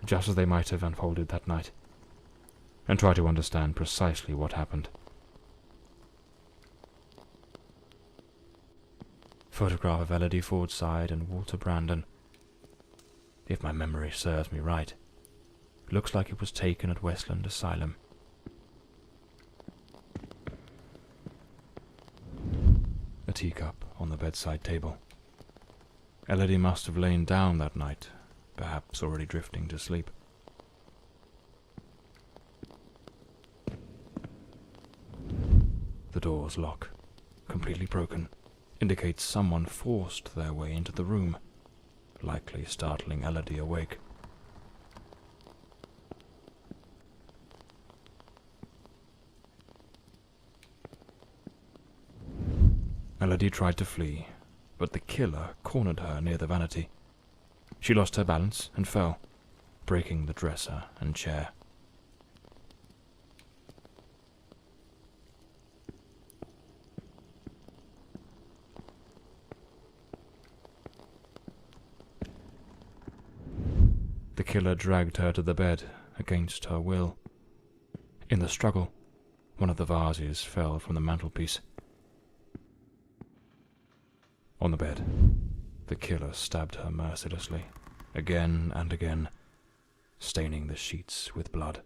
just as they might have unfolded that night, and try to understand precisely what happened. Photograph of Elodie Fordside and Walter Brandon. If my memory serves me right, it looks like it was taken at Westland Asylum. A teacup on the bedside table. Elodie must have lain down that night, perhaps already drifting to sleep. The door's lock, completely broken, indicates someone forced their way into the room, likely startling Elodie awake. Elodie tried to flee, but the killer cornered her near the vanity. She lost her balance and fell, breaking the dresser and chair. The killer dragged her to the bed against her will. In the struggle, one of the vases fell from the mantelpiece. On the bed, the killer stabbed her mercilessly, again and again, staining the sheets with blood.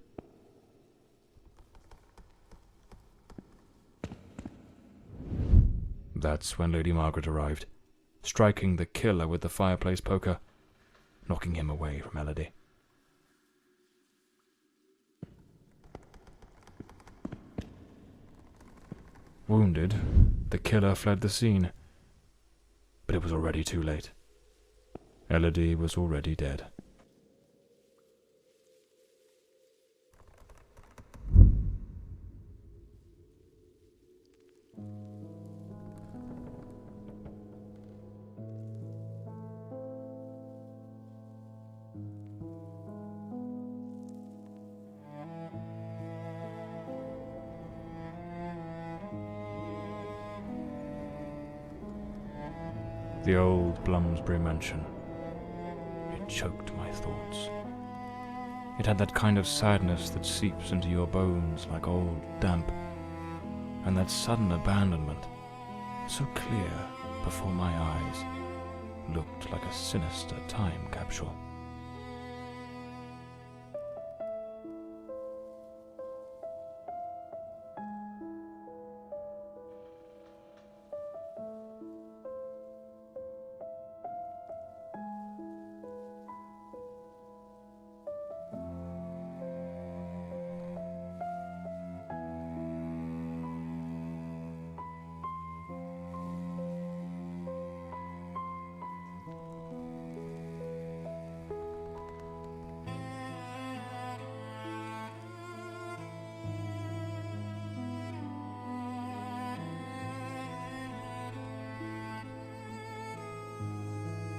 That's when Lady Margaret arrived, striking the killer with the fireplace poker, knocking him away from Elodie. Wounded, the killer fled the scene, but it was already too late. Elodie was already dead. The old Bloomsbury mansion. It choked my thoughts. It had that kind of sadness that seeps into your bones like old damp, and that sudden abandonment, so clear before my eyes, looked like a sinister time capsule.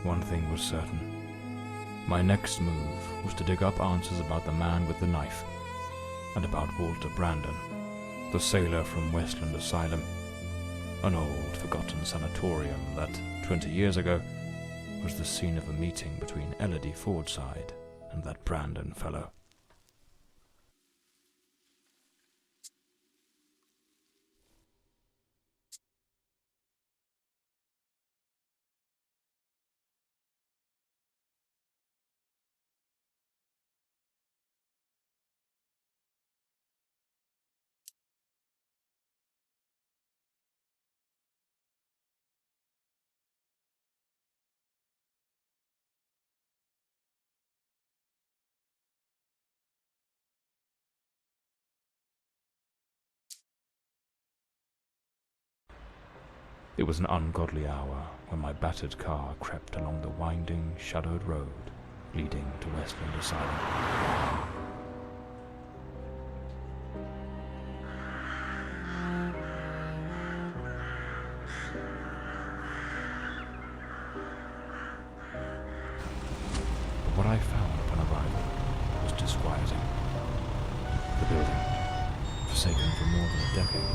One thing was certain. My next move was to dig up answers about the man with the knife, and about Walter Brandon, the sailor from Westland Asylum, an old forgotten sanatorium that, 20 years ago, was the scene of a meeting between Elodie Fordside and that Brandon fellow. It was an ungodly hour when my battered car crept along the winding, shadowed road leading to Westland Asylum. But what I found upon arrival was disquieting. The building, forsaken for more than a decade,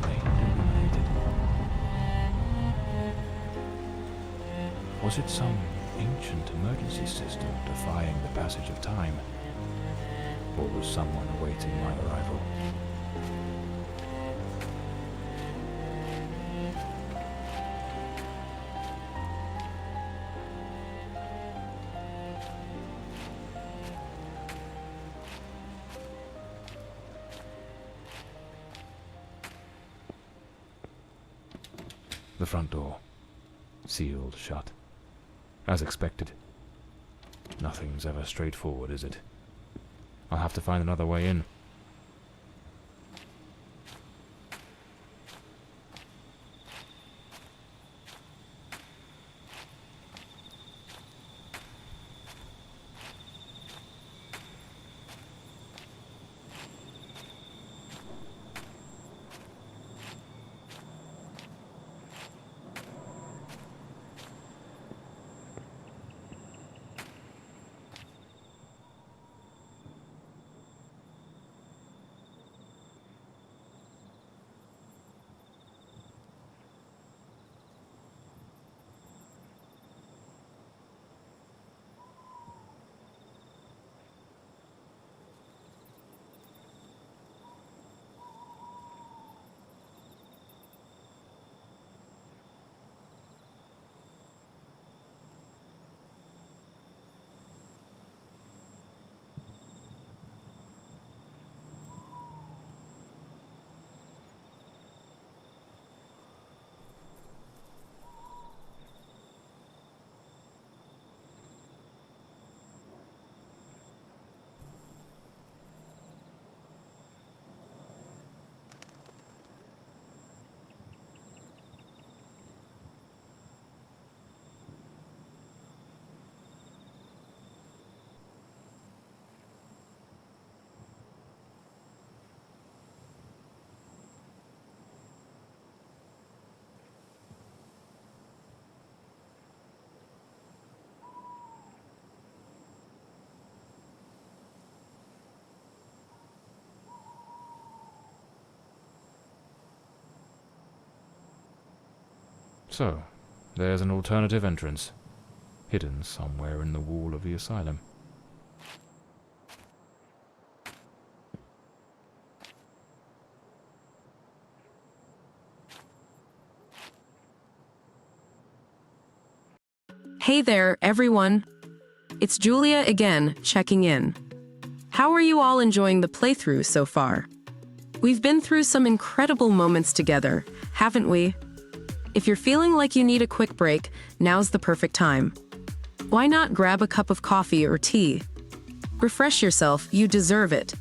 remained illuminated. Was it some ancient emergency system defying the passage of time? Or was someone awaiting my arrival? The front door, sealed shut. As expected. Nothing's ever straightforward, is it? I'll have to find another way in. So, there's an alternative entrance, hidden somewhere in the wall of the asylum. Hey there, everyone. It's Julia again, checking in. How are you all enjoying the playthrough so far? We've been through some incredible moments together, haven't we? If you're feeling like you need a quick break, now's the perfect time. Why not grab a cup of coffee or tea? Refresh yourself, you deserve it.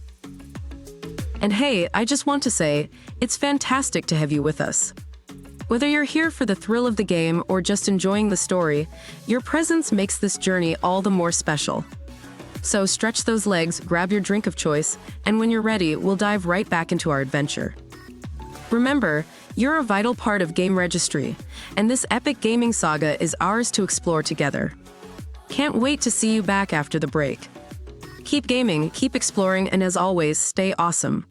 And hey, I just want to say, it's fantastic to have you with us. Whether you're here for the thrill of the game or just enjoying the story, your presence makes this journey all the more special. So stretch those legs, grab your drink of choice, and when you're ready, we'll dive right back into our adventure. Remember, you're a vital part of GameRegistry, and this epic gaming saga is ours to explore together. Can't wait to see you back after the break. Keep gaming, keep exploring, and as always, stay awesome.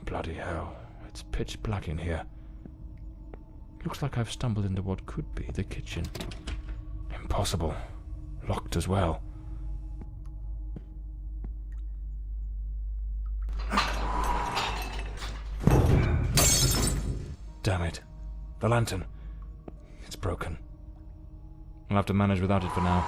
Bloody hell, it's pitch black in here. Looks like I've stumbled into what could be the kitchen. Impossible. Locked as well. Damn it. The lantern. It's broken. I'll have to manage without it for now.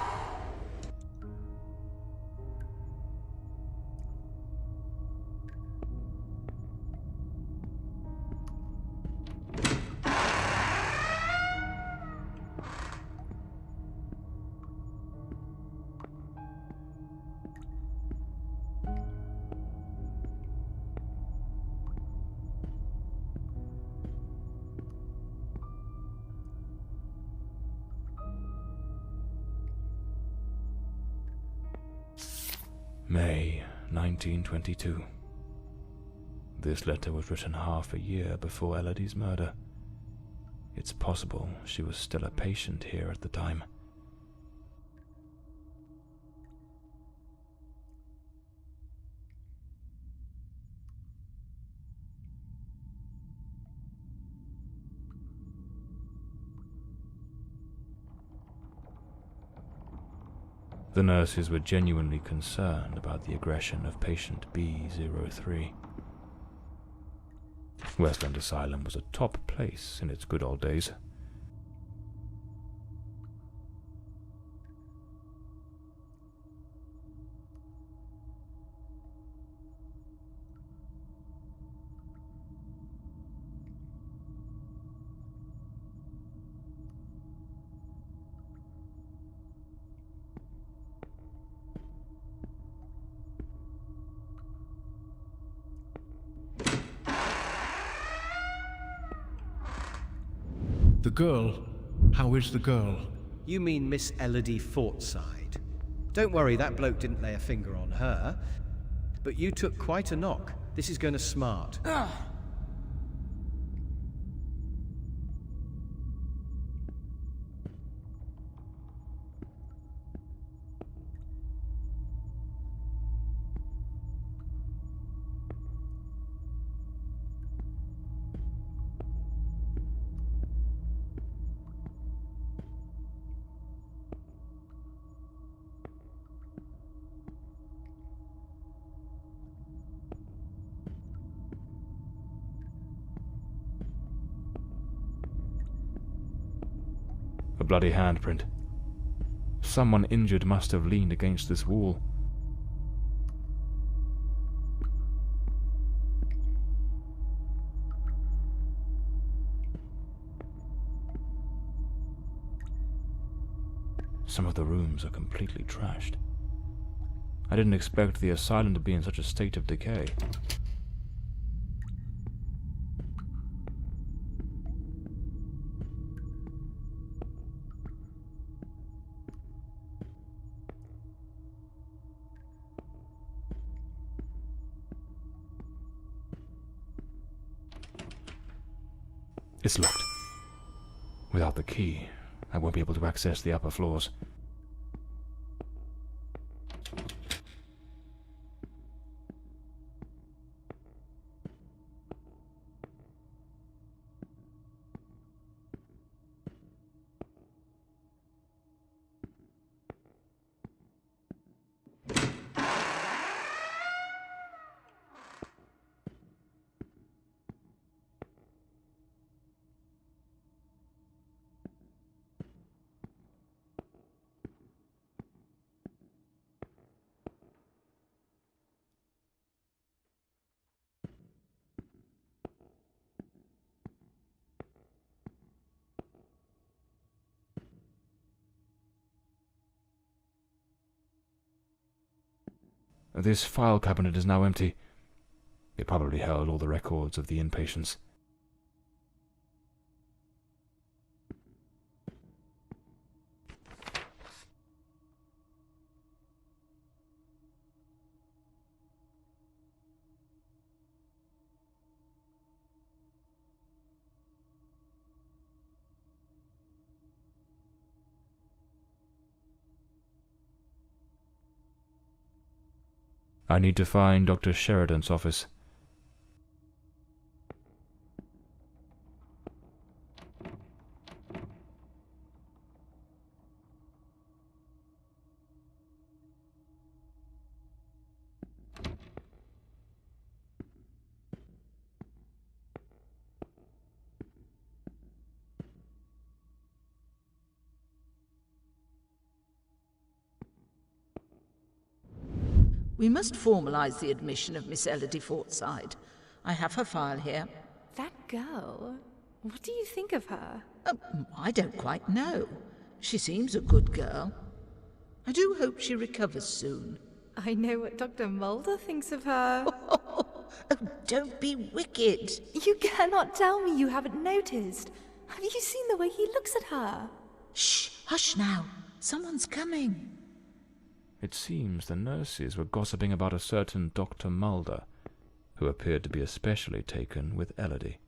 May 1922. This letter was written half a year before Elodie's murder. It's possible she was still a patient here at the time. The nurses were genuinely concerned about the aggression of patient B03. Westland Asylum was a top place in its good old days. The girl? How is the girl? You mean Miss Elodie Fortside? Don't worry, that bloke didn't lay a finger on her. But you took quite a knock. This is going to smart. A bloody handprint. Someone injured must have leaned against this wall. Some of the rooms are completely trashed. I didn't expect the asylum to be in such a state of decay. It's locked. Without the key, I won't be able to access the upper floors. This file cabinet is now empty. It probably held all the records of the inpatients. I need to find Dr. Sheridan's office. We must formalise the admission of Miss Elodie Fortside. I have her file here. That girl? What do you think of her? I don't quite know. She seems a good girl. I do hope she recovers soon. I know what Dr. Mulder thinks of her. Oh, don't be wicked. You cannot tell me you haven't noticed. Have you seen the way he looks at her? Shh, hush now. Someone's coming. It seems the nurses were gossiping about a certain Dr. Mulder, who appeared to be especially taken with Elodie.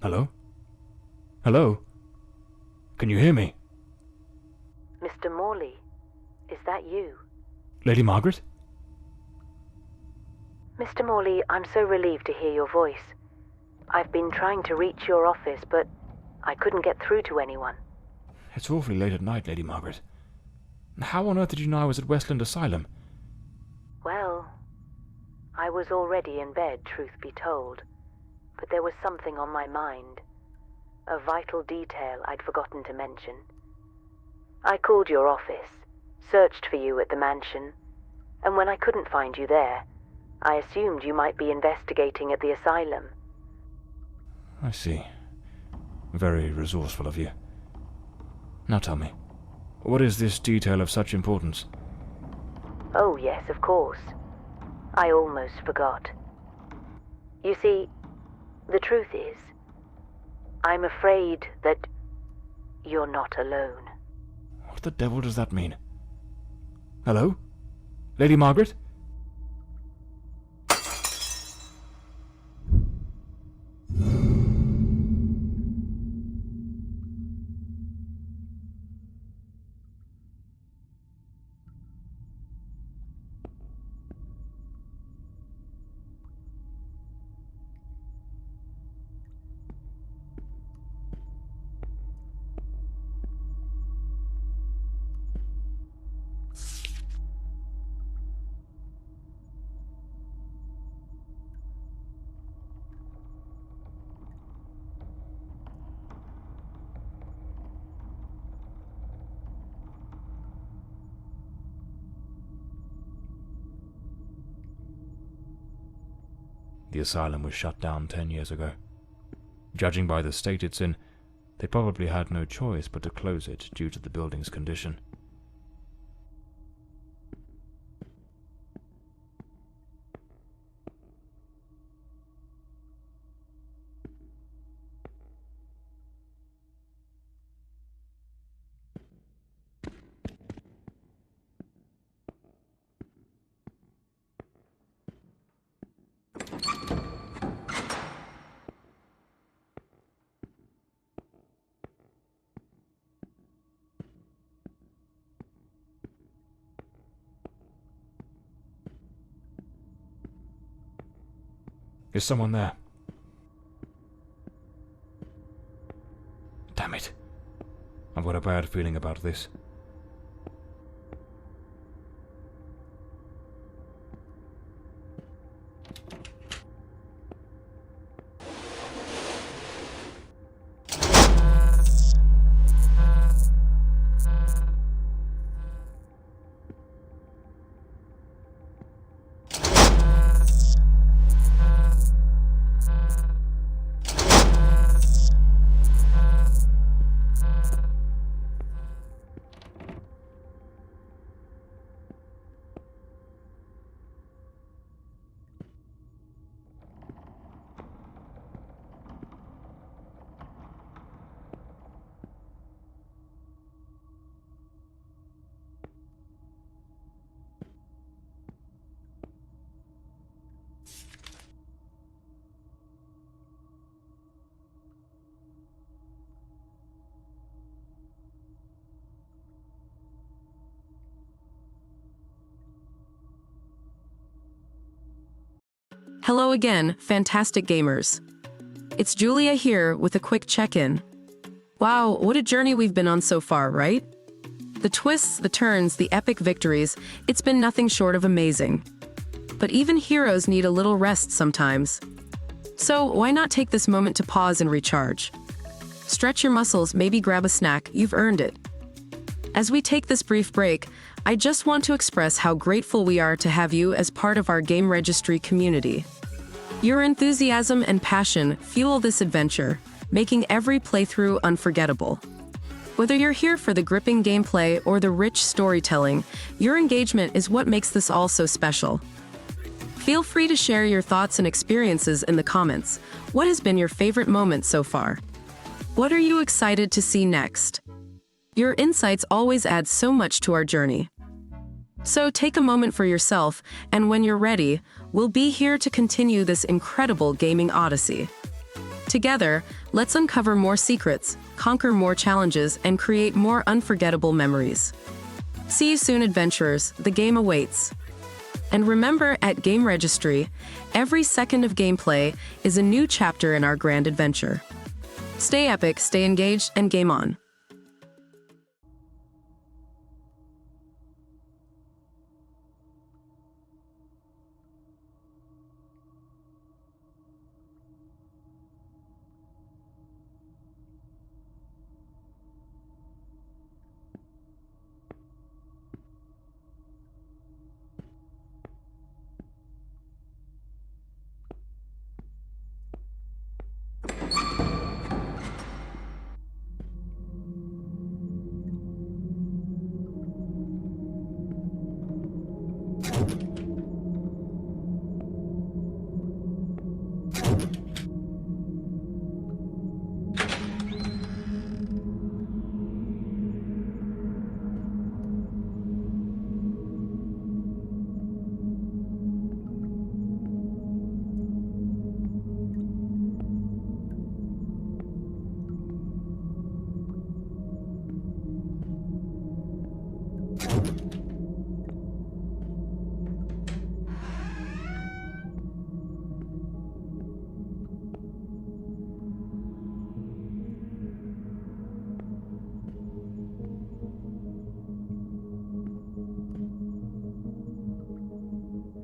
Hello? Hello? Can you hear me? Mr. Morley, is that you? Lady Margaret? Mr. Morley, I'm so relieved to hear your voice. I've been trying to reach your office, but I couldn't get through to anyone. It's awfully late at night, Lady Margaret. How on earth did you know I was at Westland Asylum? Well, I was already in bed, truth be told. But there was something on my mind. A vital detail I'd forgotten to mention. I called your office, searched for you at the mansion, and when I couldn't find you there, I assumed you might be investigating at the asylum. I see. Very resourceful of you. Now tell me, what is this detail of such importance? Oh yes, of course. I almost forgot. You see, the truth is, I'm afraid that you're not alone. What the devil does that mean? Hello? Lady Margaret? The asylum was shut down 10 years ago. Judging by the state it's in, they probably had no choice but to close it due to the building's condition. Is someone there? Damn it. I've got a bad feeling about this. Hello again, fantastic gamers. It's Julia here with a quick check-in. Wow, what a journey we've been on so far, right? The twists, the turns, the epic victories, it's been nothing short of amazing. But even heroes need a little rest sometimes. So why not take this moment to pause and recharge? Stretch your muscles, maybe grab a snack, you've earned it. As we take this brief break, I just want to express how grateful we are to have you as part of our GameRegistry community. Your enthusiasm and passion fuel this adventure, making every playthrough unforgettable. Whether you're here for the gripping gameplay or the rich storytelling, your engagement is what makes this all so special. Feel free to share your thoughts and experiences in the comments. What has been your favorite moment so far? What are you excited to see next? Your insights always add so much to our journey. So take a moment for yourself, and when you're ready, we'll be here to continue this incredible gaming odyssey. Together, let's uncover more secrets, conquer more challenges, and create more unforgettable memories. See you soon, adventurers. The game awaits. And remember, at GameRegistry, every second of gameplay is a new chapter in our grand adventure. Stay epic, stay engaged, and game on.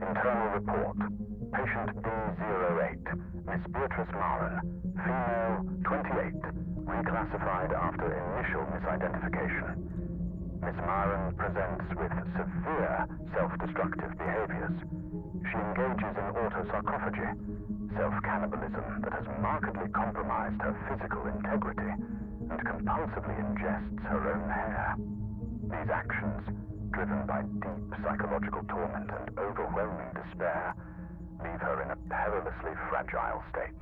Internal report. Patient D08, Miss Beatrice Maren, female, 28, reclassified after initial misidentification. Miss Maren presents with severe self-destructive behaviors. She engages in autosarcophagy, self-cannibalism that has markedly compromised her physical integrity, and compulsively ingests her own hair. These actions, driven by deep psychological torment and overwhelming despair, leave her in a perilously fragile state.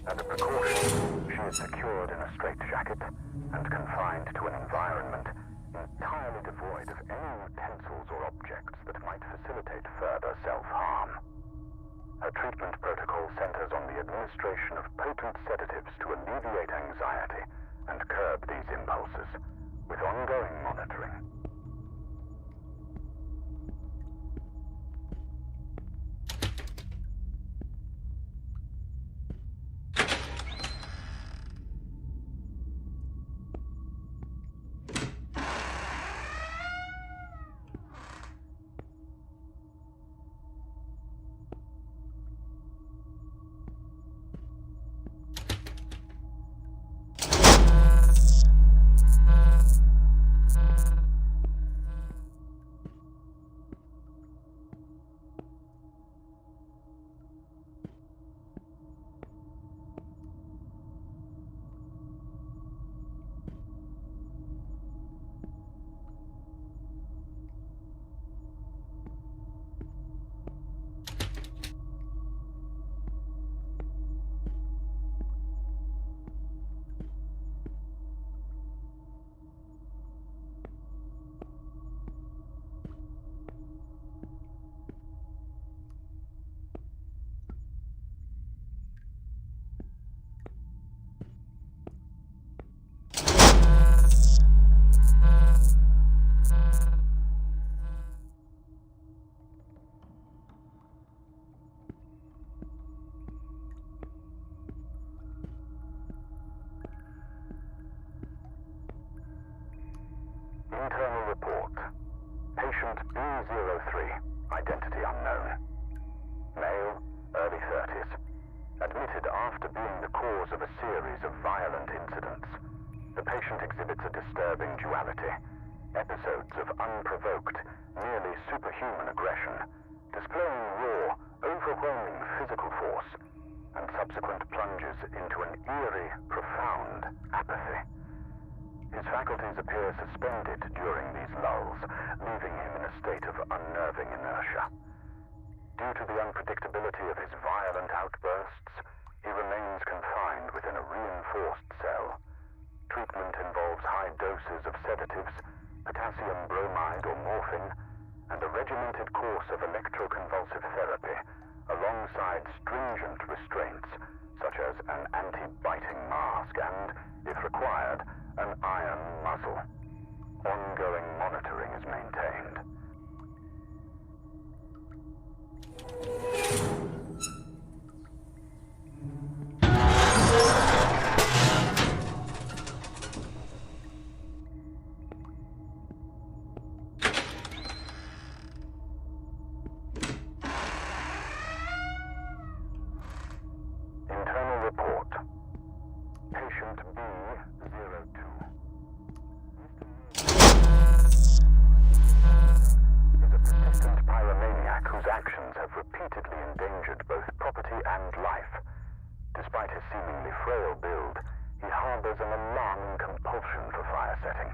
As a precaution, she is secured in a straitjacket and confined to an environment entirely devoid of any utensils or objects that might facilitate further self-harm. Her treatment protocol centers on the administration of potent sedatives to alleviate anxiety and curb these impulses, with ongoing monitoring. Internal report. Patient B03, identity unknown. Male, early 30s. Admitted after being the cause of a series of violent incidents. The patient exhibits a disturbing duality. Episodes of unprovoked, nearly superhuman aggression, displaying raw, overwhelming physical force, and subsequent plunges into an eerie, profound apathy. His faculties appear suspended during these lulls, leaving him in a state of unnerving inertia. Due to the unpredictability of his violent outbursts, he remains confined within a reinforced cell. Treatment involves high doses of sedatives, potassium bromide or morphine, and a regimented course of electroconvulsive therapy, alongside stringent restraints such as an anti-biting mask and, if required, an iron muzzle. Ongoing monitoring is maintained. Internal report. Patient B02. Is a persistent pyromaniac whose actions have repeatedly endangered both property and life. Despite his seemingly frail build, he harbors an alarming compulsion for fire setting,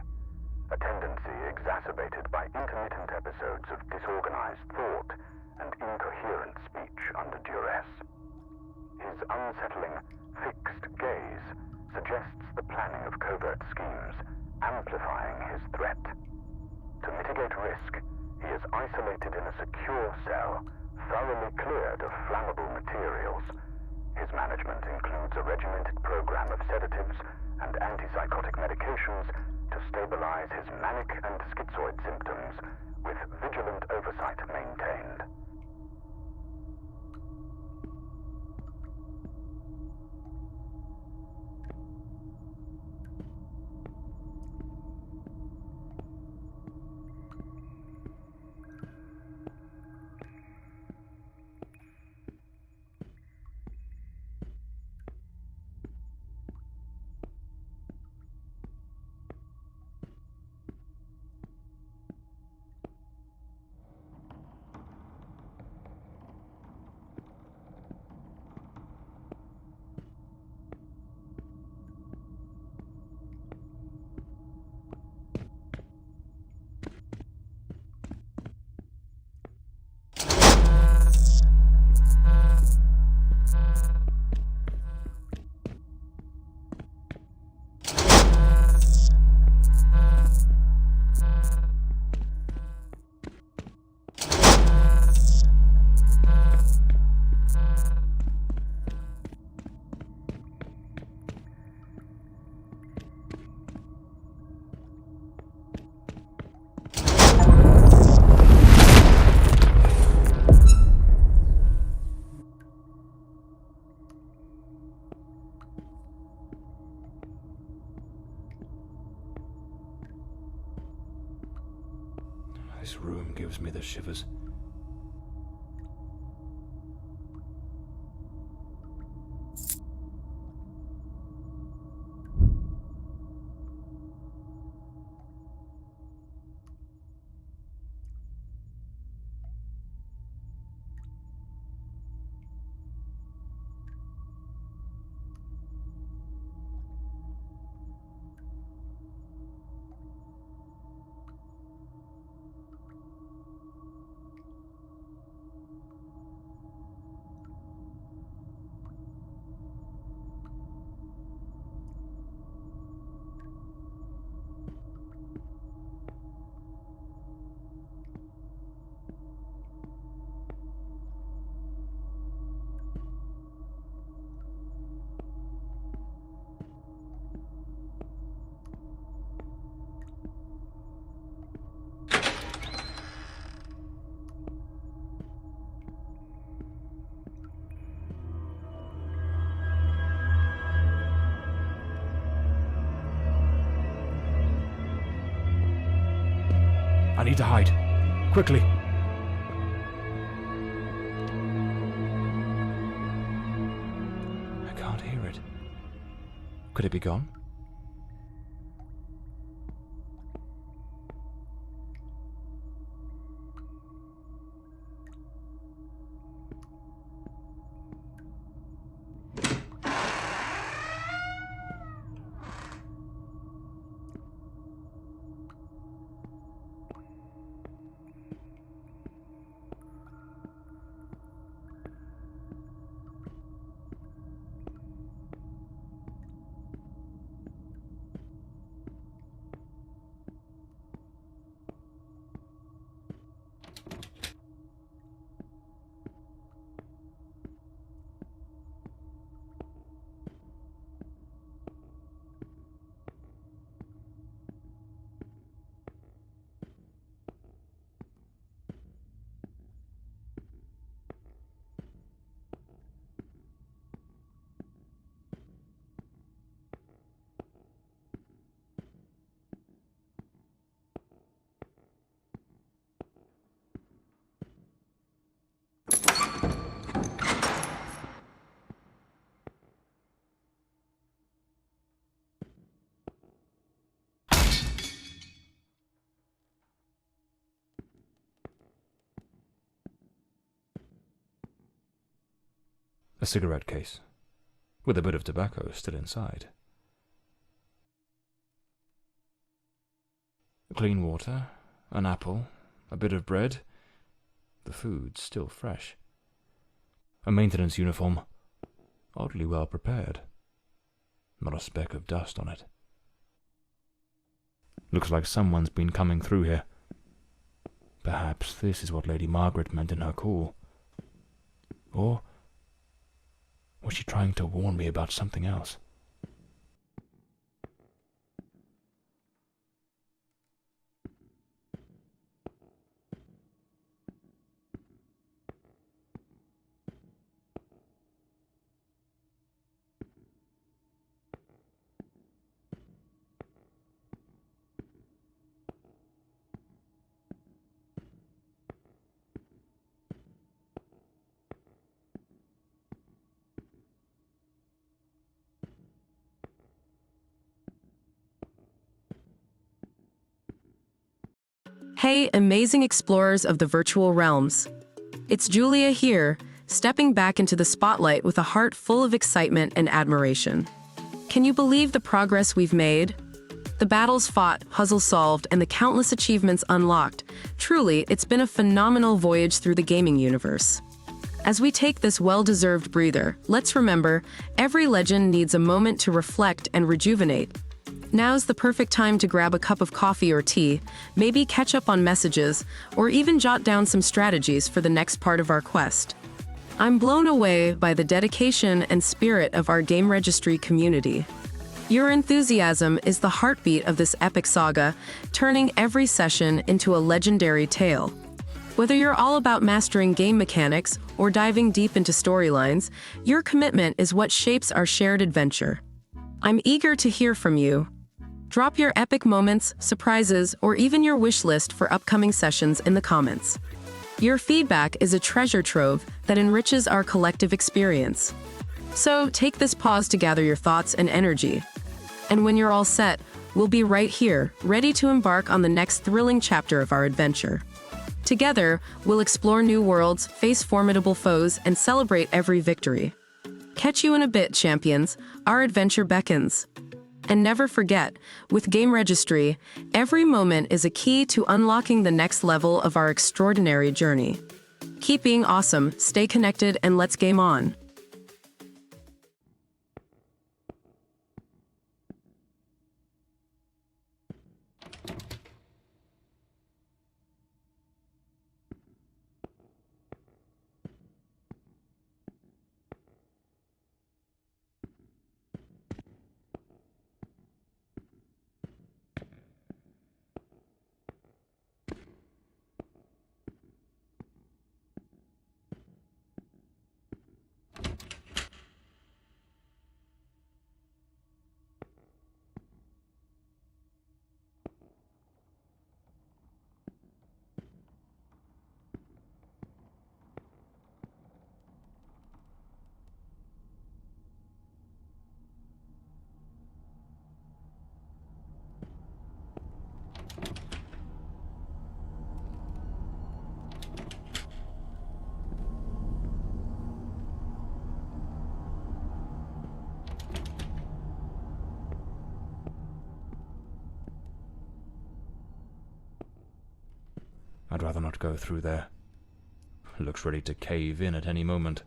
a tendency exacerbated by intermittent episodes of disorganized thought and incoherent speech under duress. His unsettling, fixed gaze suggests the planning of covert schemes, amplifying his threat. To mitigate risk, he is isolated in a secure cell, thoroughly cleared of flammable materials. His management includes a regimented program of sedatives and antipsychotic medications to stabilize his manic and schizoid symptoms, with vigilant oversight maintained. This room gives me the shivers. I need to hide. Quickly. I can't hear it. Could it be gone? A cigarette case, with a bit of tobacco still inside. Clean water, an apple, a bit of bread, the food still fresh. A maintenance uniform, oddly well prepared. Not a speck of dust on it. Looks like someone's been coming through here. Perhaps this is what Lady Margaret meant in her call. Or was she trying to warn me about something else? Hey, amazing explorers of the virtual realms. It's Julia here, stepping back into the spotlight with a heart full of excitement and admiration. Can you believe the progress we've made? The battles fought, puzzles solved, and the countless achievements unlocked. Truly, it's been a phenomenal voyage through the gaming universe. As we take this well-deserved breather, let's remember, every legend needs a moment to reflect and rejuvenate. Now's the perfect time to grab a cup of coffee or tea, maybe catch up on messages, or even jot down some strategies for the next part of our quest. I'm blown away by the dedication and spirit of our GameRegistry community. Your enthusiasm is the heartbeat of this epic saga, turning every session into a legendary tale. Whether you're all about mastering game mechanics or diving deep into storylines, your commitment is what shapes our shared adventure. I'm eager to hear from you. Drop your epic moments, surprises, or even your wish list for upcoming sessions in the comments. Your feedback is a treasure trove that enriches our collective experience. So take this pause to gather your thoughts and energy. And when you're all set, we'll be right here, ready to embark on the next thrilling chapter of our adventure. Together, we'll explore new worlds, face formidable foes, and celebrate every victory. Catch you in a bit, champions. Our adventure beckons. And never forget, with GameRegistry, every moment is a key to unlocking the next level of our extraordinary journey. Keep being awesome, stay connected, and let's game on. I'd rather not go through there. Looks ready to cave in at any moment.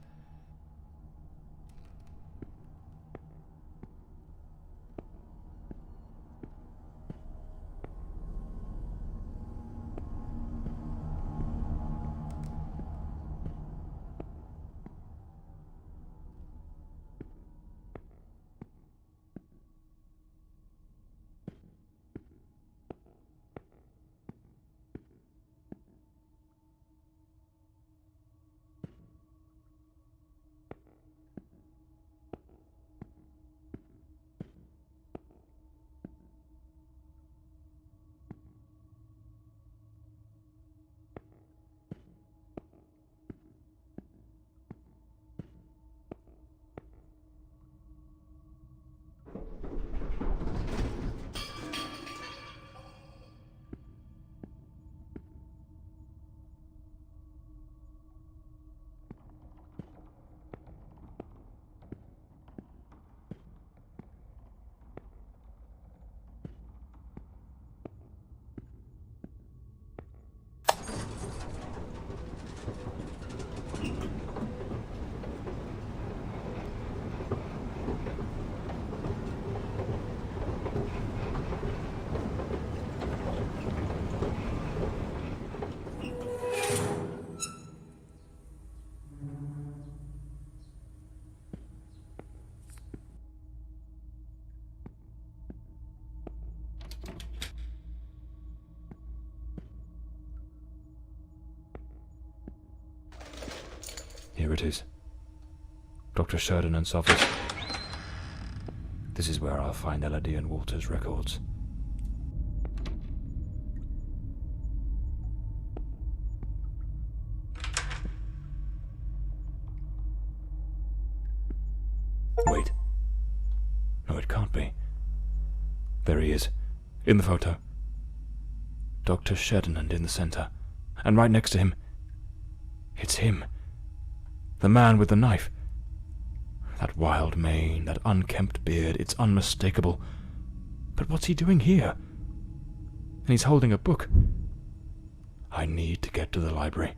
Here it is. Dr. Sheridan's office. This is where I'll find Elodie and Walter's records. Wait. No, it can't be. There he is, in the photo. Dr. Sheridan in the center. And right next to him, it's him. The man with the knife. That wild mane, that unkempt beard, it's unmistakable. But what's he doing here? And he's holding a book. I need to get to the library.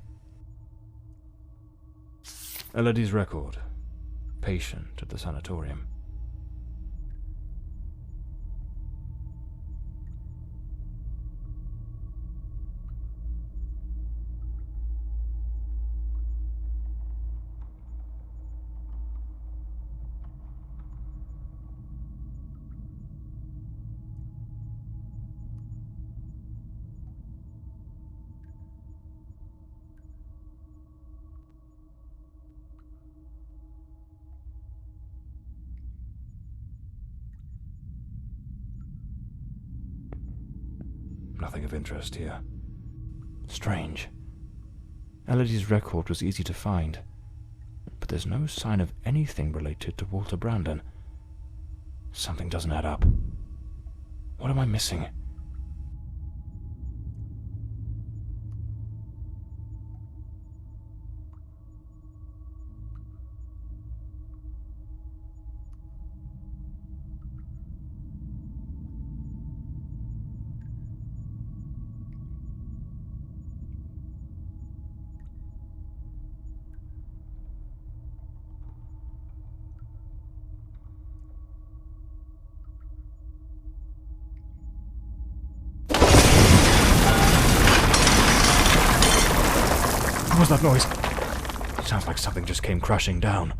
Elodie's record. Patient at the sanatorium. Nothing of interest here. Strange. Elodie's record was easy to find, but there's no sign of anything related to Walter Brandon. Something doesn't add up. What am I missing? What was that noise? It sounds like something just came crashing down.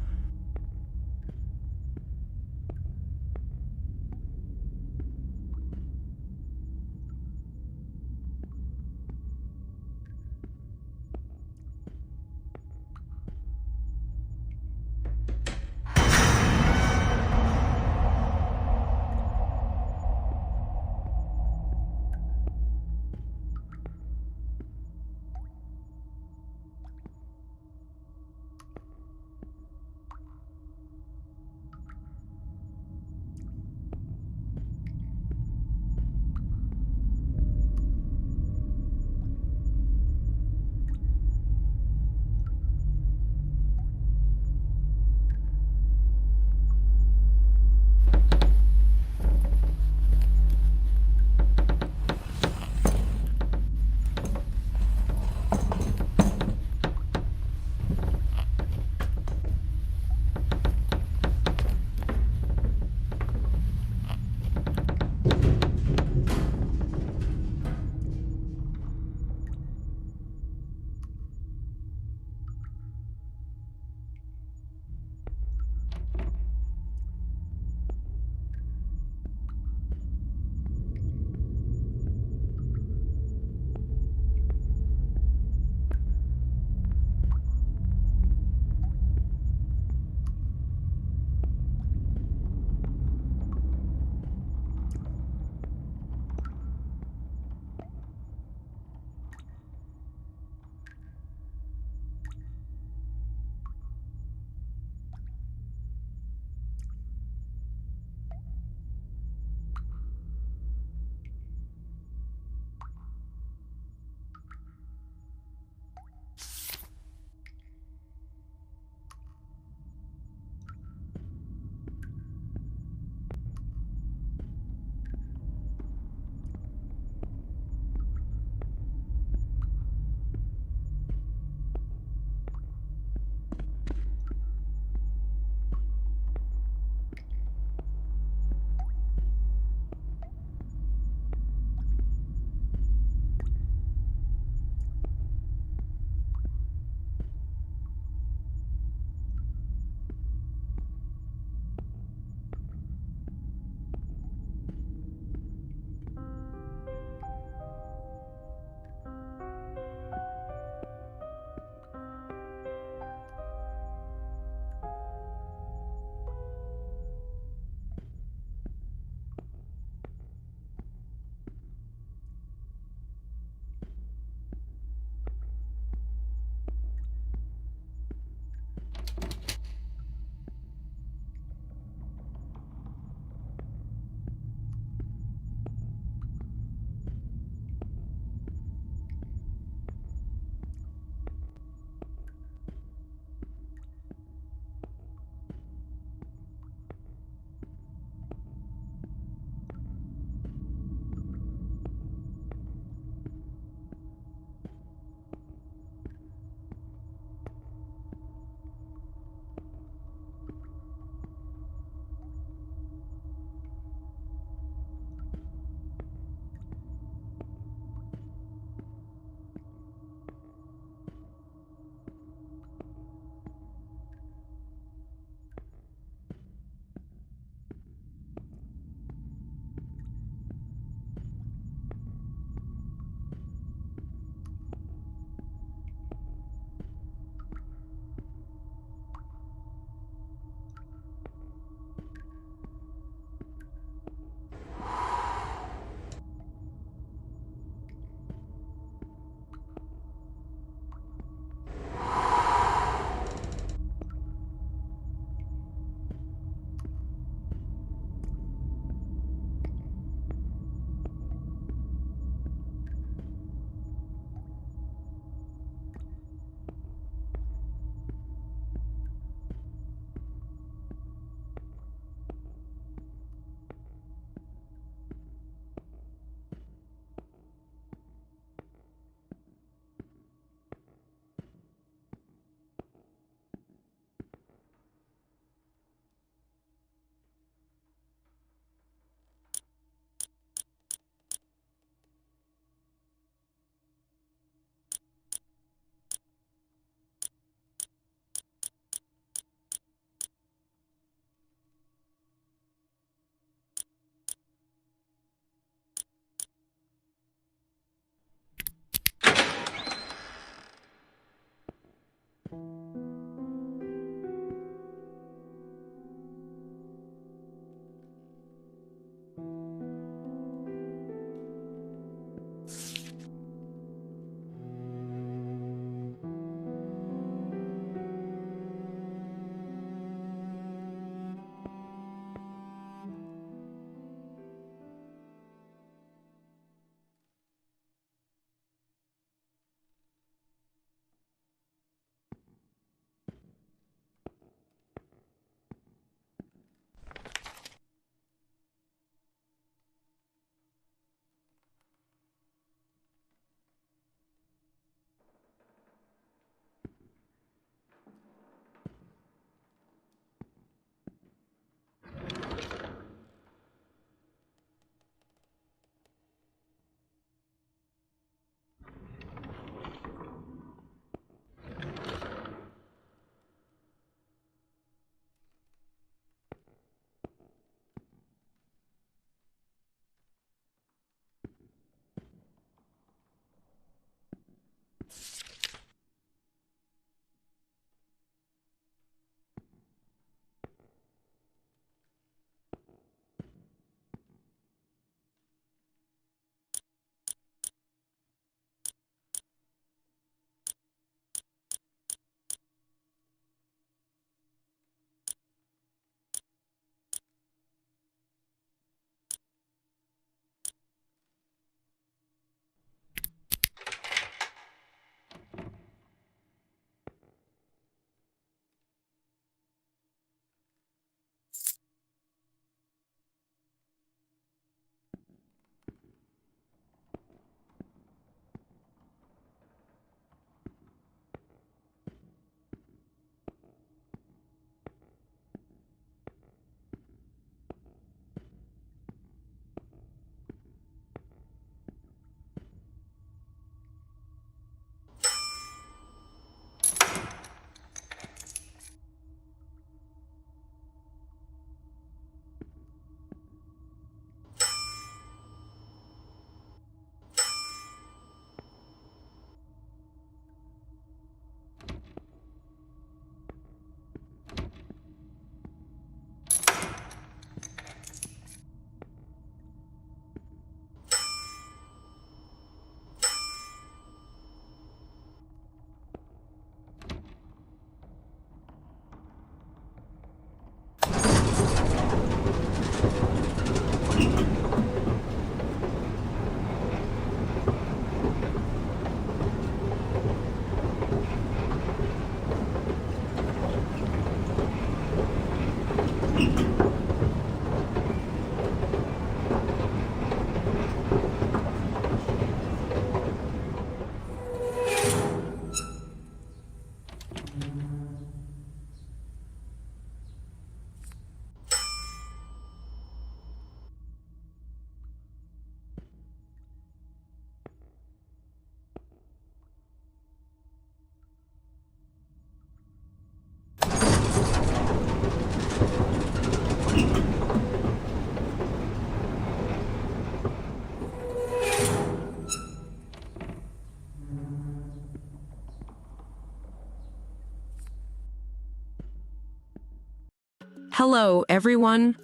Hello, everyone.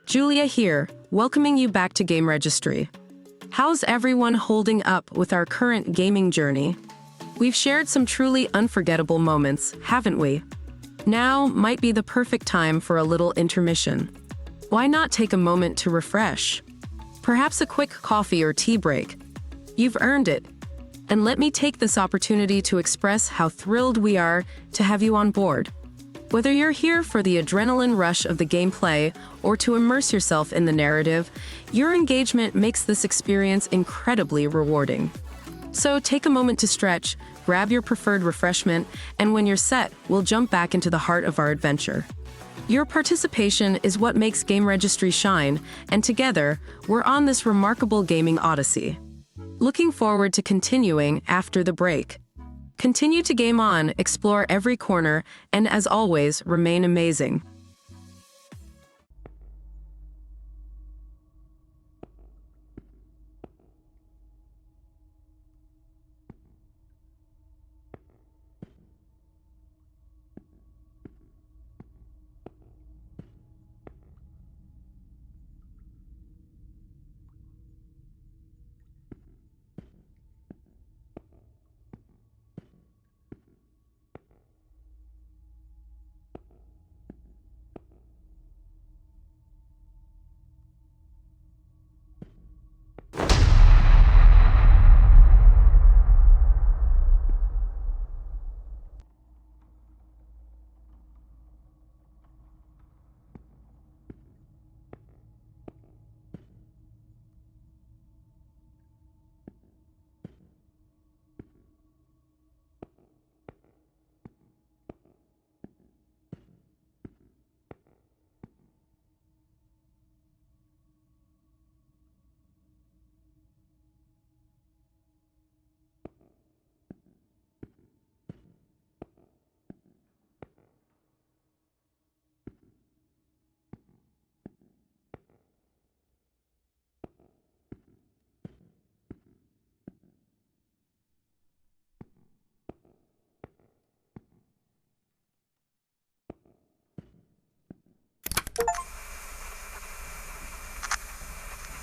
Julia here, welcoming you back to GameRegistry. How's everyone holding up with our current gaming journey? We've shared some truly unforgettable moments, haven't we? Now might be the perfect time for a little intermission. Why not take a moment to refresh? Perhaps a quick coffee or tea break. You've earned it. And let me take this opportunity to express how thrilled we are to have you on board. Whether you're here for the adrenaline rush of the gameplay or to immerse yourself in the narrative, your engagement makes this experience incredibly rewarding. So take a moment to stretch, grab your preferred refreshment, and when you're set, we'll jump back into the heart of our adventure. Your participation is what makes GameRegistry shine, and together, we're on this remarkable gaming odyssey. Looking forward to continuing after the break. Continue to game on, explore every corner, and as always, remain amazing.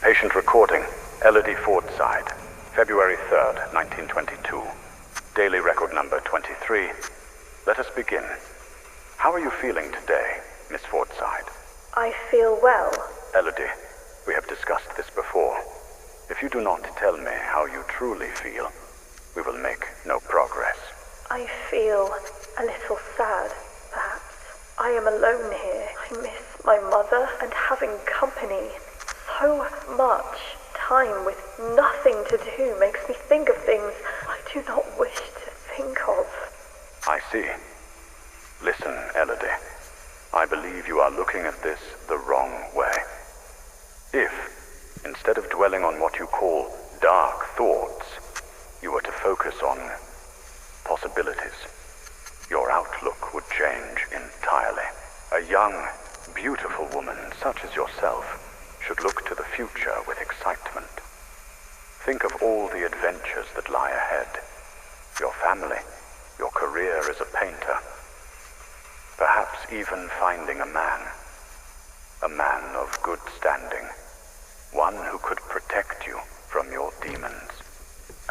Patient recording, Elodie Fordside, February 3rd, 1922. Daily record number 23. Let us begin. How are you feeling today, Miss Fordside? I feel well. Elodie, we have discussed this before. If you do not tell me how you truly feel, we will make no progress. I feel a little sad, perhaps. I am alone here. I miss my mother and having company. So much time with nothing to do makes me think of things I do not wish to think of. I see. Listen, Elodie. I believe you are looking at this the wrong way. If, instead of dwelling on what you call dark thoughts, you were to focus on possibilities, your outlook would change entirely. A young, beautiful woman such as yourself should look to the future with excitement. Think of all the adventures that lie ahead. Your family, your career as a painter. Perhaps even finding a man of good standing. One who could protect you from your demons.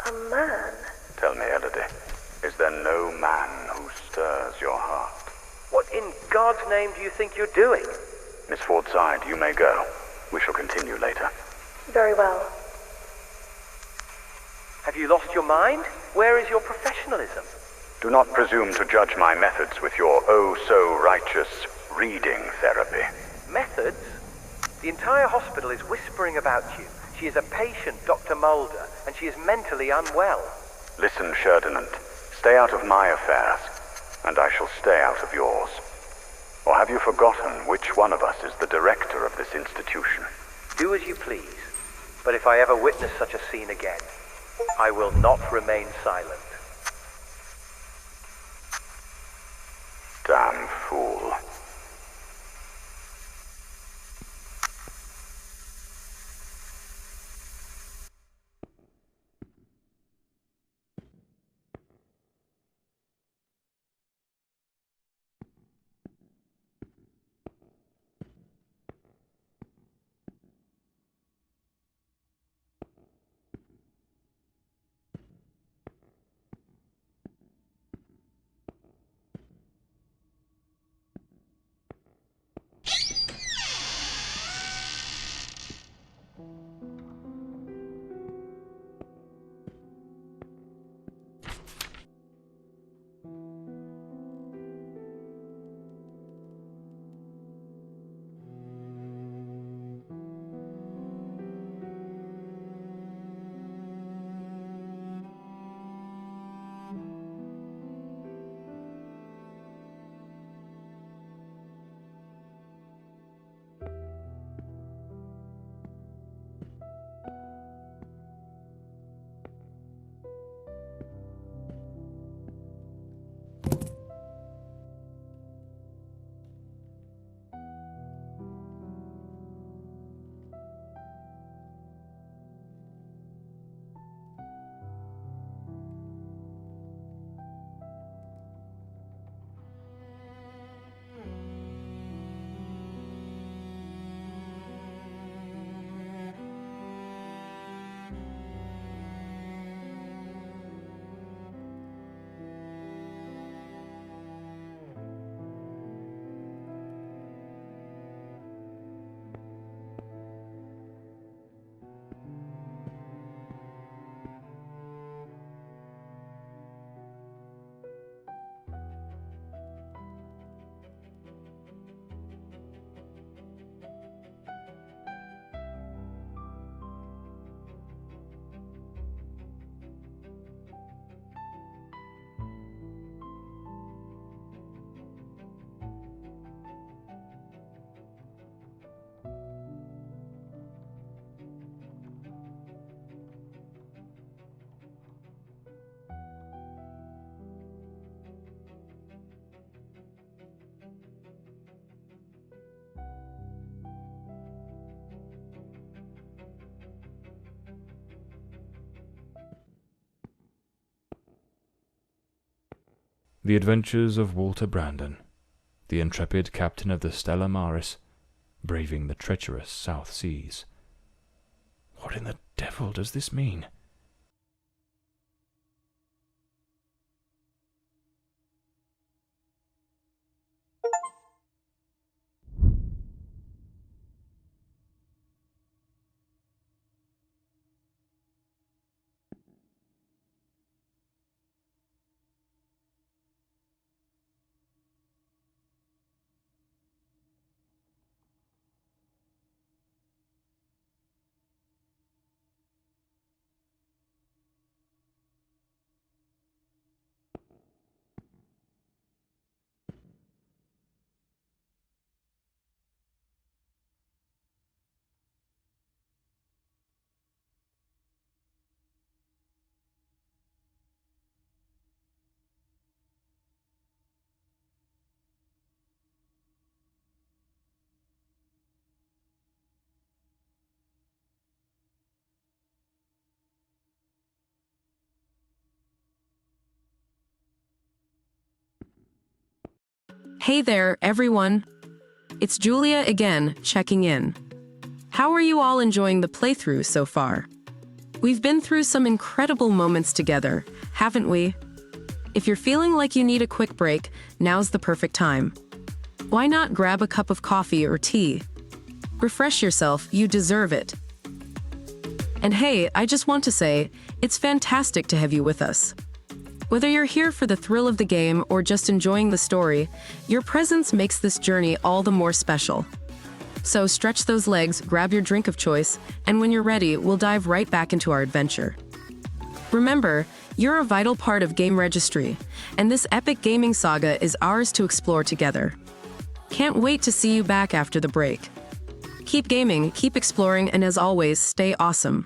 A man? Tell me, Elodie, is there no man who stirs your heart? What in God's name do you think you're doing? Miss Fordside, you may go. We shall continue later. Very well. Have you lost your mind? Where is your professionalism? Do not presume to judge my methods with your oh-so-righteous reading therapy. Methods? The entire hospital is whispering about you. She is a patient, Dr. Mulder, and she is mentally unwell. Listen, Ferdinand. Stay out of my affairs, and I shall stay out of yours. Or have you forgotten which one of us is the director of this institution? Do as you please. But if I ever witness such a scene again, I will not remain silent. Damn fool. The adventures of Walter Brandon, the intrepid captain of the Stella Maris, braving the treacherous South Seas. What in the devil does this mean? Hey there, everyone. It's Julia again, checking in. How are you all enjoying the playthrough so far? We've been through some incredible moments together, haven't we? If you're feeling like you need a quick break, now's the perfect time. Why not grab a cup of coffee or tea? Refresh yourself, you deserve it. And hey, I just want to say, it's fantastic to have you with us. Whether you're here for the thrill of the game or just enjoying the story, your presence makes this journey all the more special. So stretch those legs, grab your drink of choice, and when you're ready, we'll dive right back into our adventure. Remember, you're a vital part of GameRegistry, and this epic gaming saga is ours to explore together. Can't wait to see you back after the break. Keep gaming, keep exploring, and as always, stay awesome.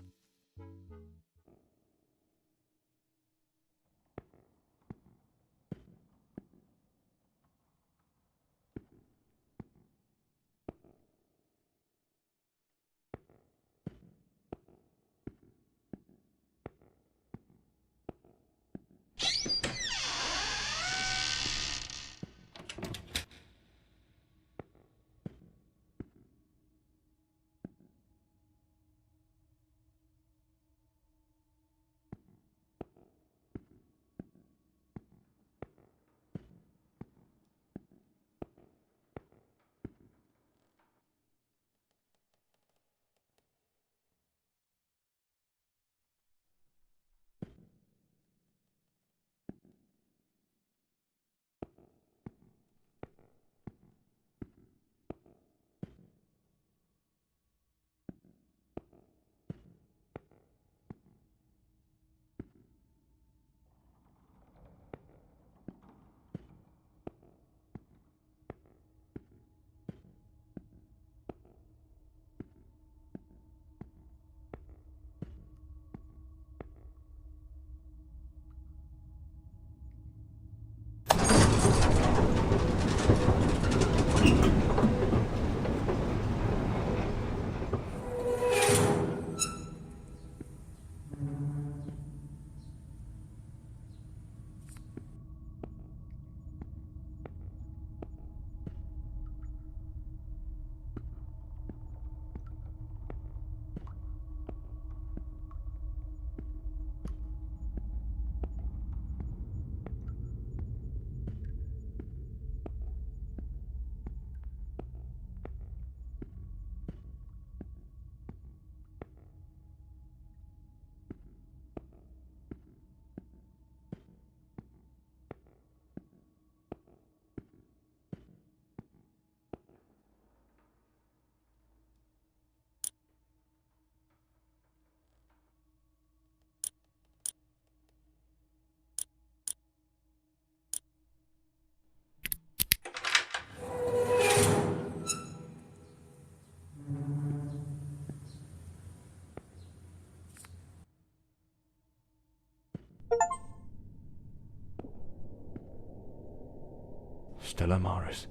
Stella Maris.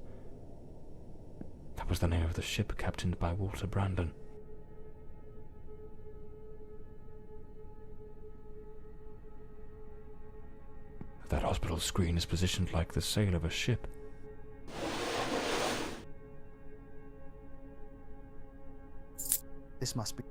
That was the name of the ship captained by Walter Brandon. That hospital screen is positioned like the sail of a ship. This must be...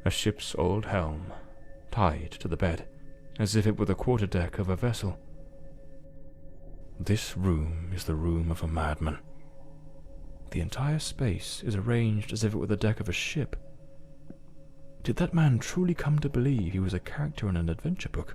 A ship's old helm, tied to the bed, as if it were the quarterdeck of a vessel. This room is the room of a madman. The entire space is arranged as if it were the deck of a ship. Did that man truly come to believe he was a character in an adventure book?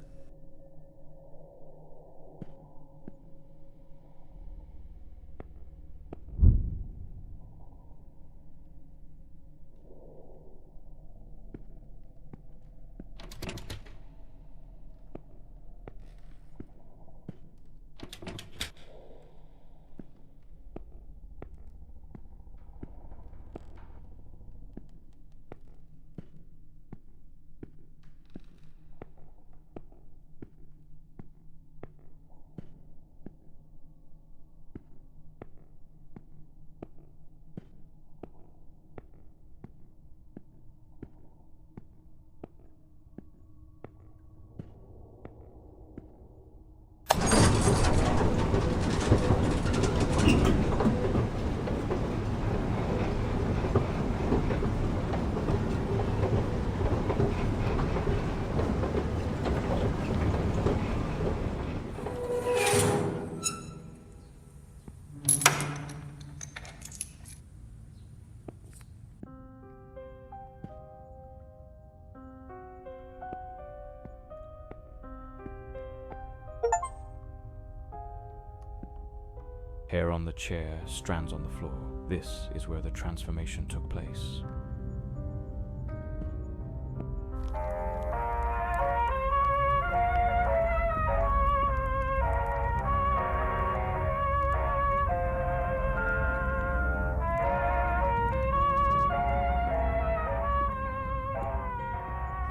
Hair on the chair, strands on the floor. This is where the transformation took place.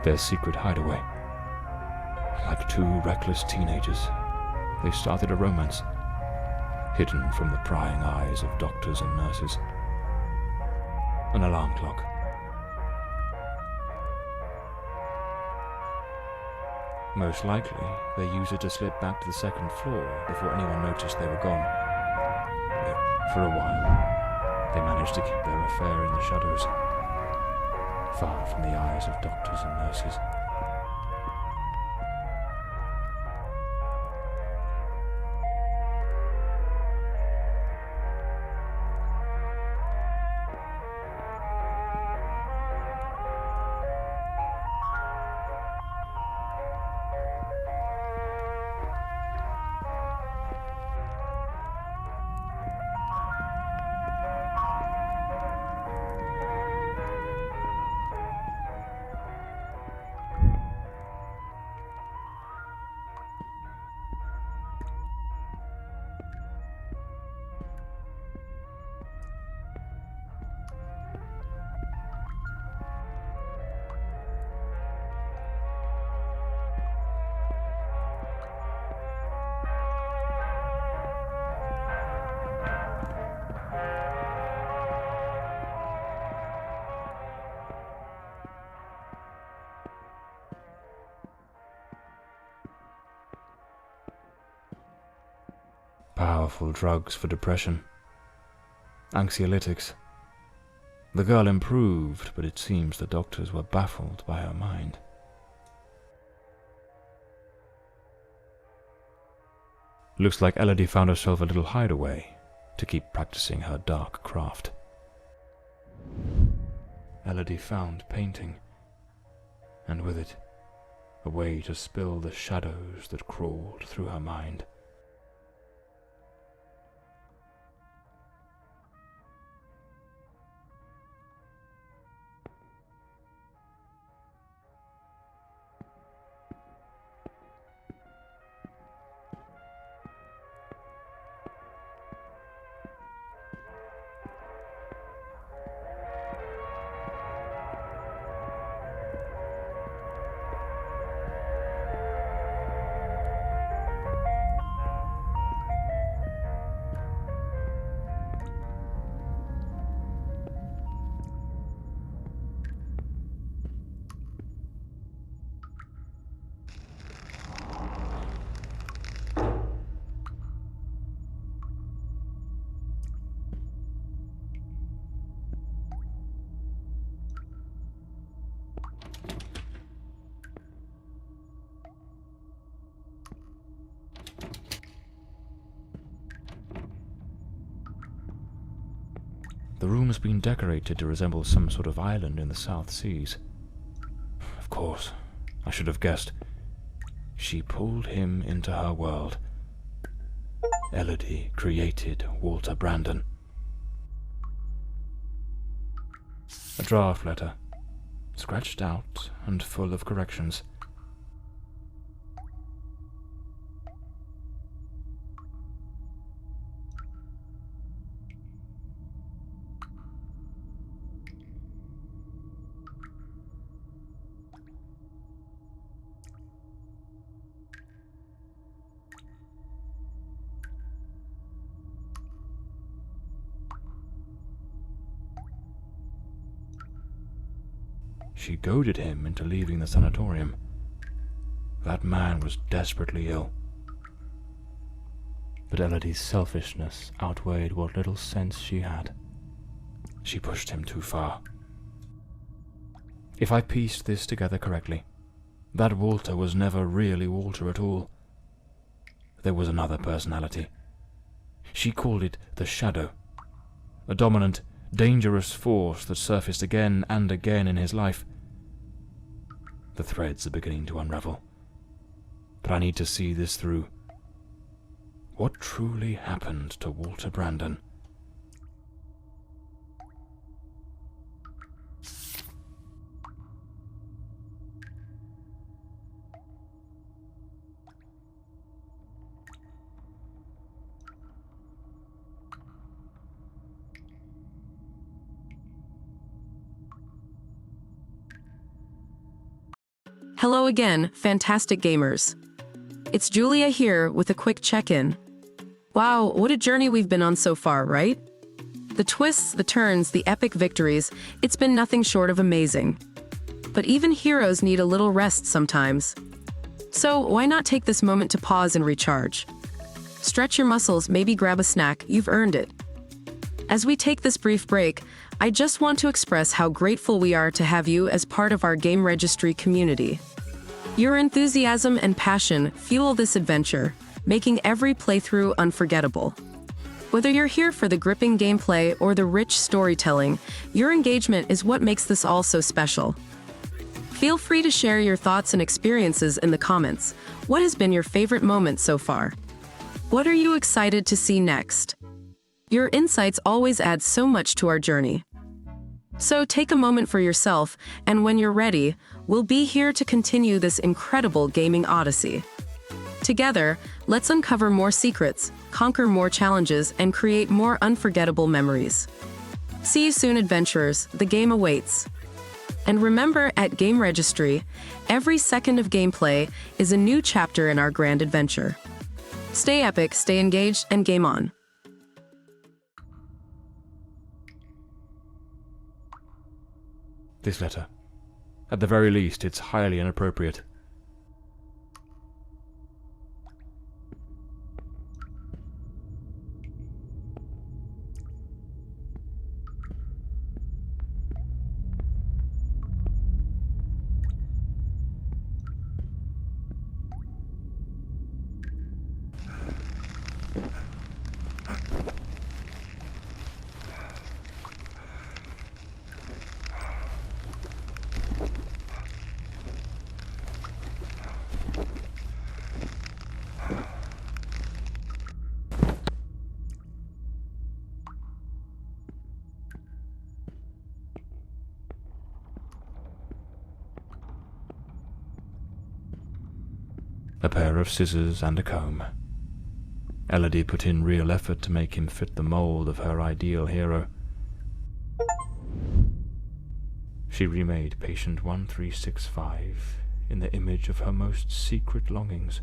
Their secret hideaway. Like two reckless teenagers, they started a romance, hidden from the prying eyes of doctors and nurses. An alarm clock. Most likely, they used it to slip back to the second floor before anyone noticed they were gone. Yet, for a while, they managed to keep their affair in the shadows, far from the eyes of doctors and nurses. Powerful drugs for depression. Anxiolytics. The girl improved, but it seems the doctors were baffled by her mind. Looks like Elodie found herself a little hideaway to keep practicing her dark craft. Elodie found painting, and with it, a way to spill the shadows that crawled through her mind. room's been decorated to resemble some sort of island in the South Seas. Of course, I should have guessed. She pulled him into her world. Elodie created Walter Brandon. A draft letter, scratched out and full of corrections. She goaded him into leaving the sanatorium. That man was desperately ill. But Elodie's selfishness outweighed what little sense she had. She pushed him too far. If I pieced this together correctly, that Walter was never really Walter at all. There was another personality. She called it the Shadow, a dominant, dangerous force that surfaced again and again in his life. The threads are beginning to unravel, but I need to see this through. What truly happened to Walter Brandon? Hello again, fantastic gamers. It's Julia here with a quick check-in. Wow, what a journey we've been on so far, right? The twists, the turns, the epic victories, it's been nothing short of amazing. But even heroes need a little rest sometimes. So why not take this moment to pause and recharge? Stretch your muscles, maybe grab a snack, you've earned it. As we take this brief break, I just want to express how grateful we are to have you as part of our GameRegistry community. Your enthusiasm and passion fuel this adventure, making every playthrough unforgettable. Whether you're here for the gripping gameplay or the rich storytelling, your engagement is what makes this all so special. Feel free to share your thoughts and experiences in the comments. What has been your favorite moment so far? What are you excited to see next? Your insights always add so much to our journey. So take a moment for yourself, and when you're ready, we'll be here to continue this incredible gaming odyssey. Together, let's uncover more secrets, conquer more challenges, and create more unforgettable memories. See you soon, adventurers. The game awaits. And remember, at GameRegistry, every second of gameplay is a new chapter in our grand adventure. Stay epic, stay engaged, and game on. This letter. At the very least, it's highly inappropriate. A pair of scissors and a comb. Elodie put in real effort to make him fit the mold of her ideal hero. She remade patient 1365 in the image of her most secret longings.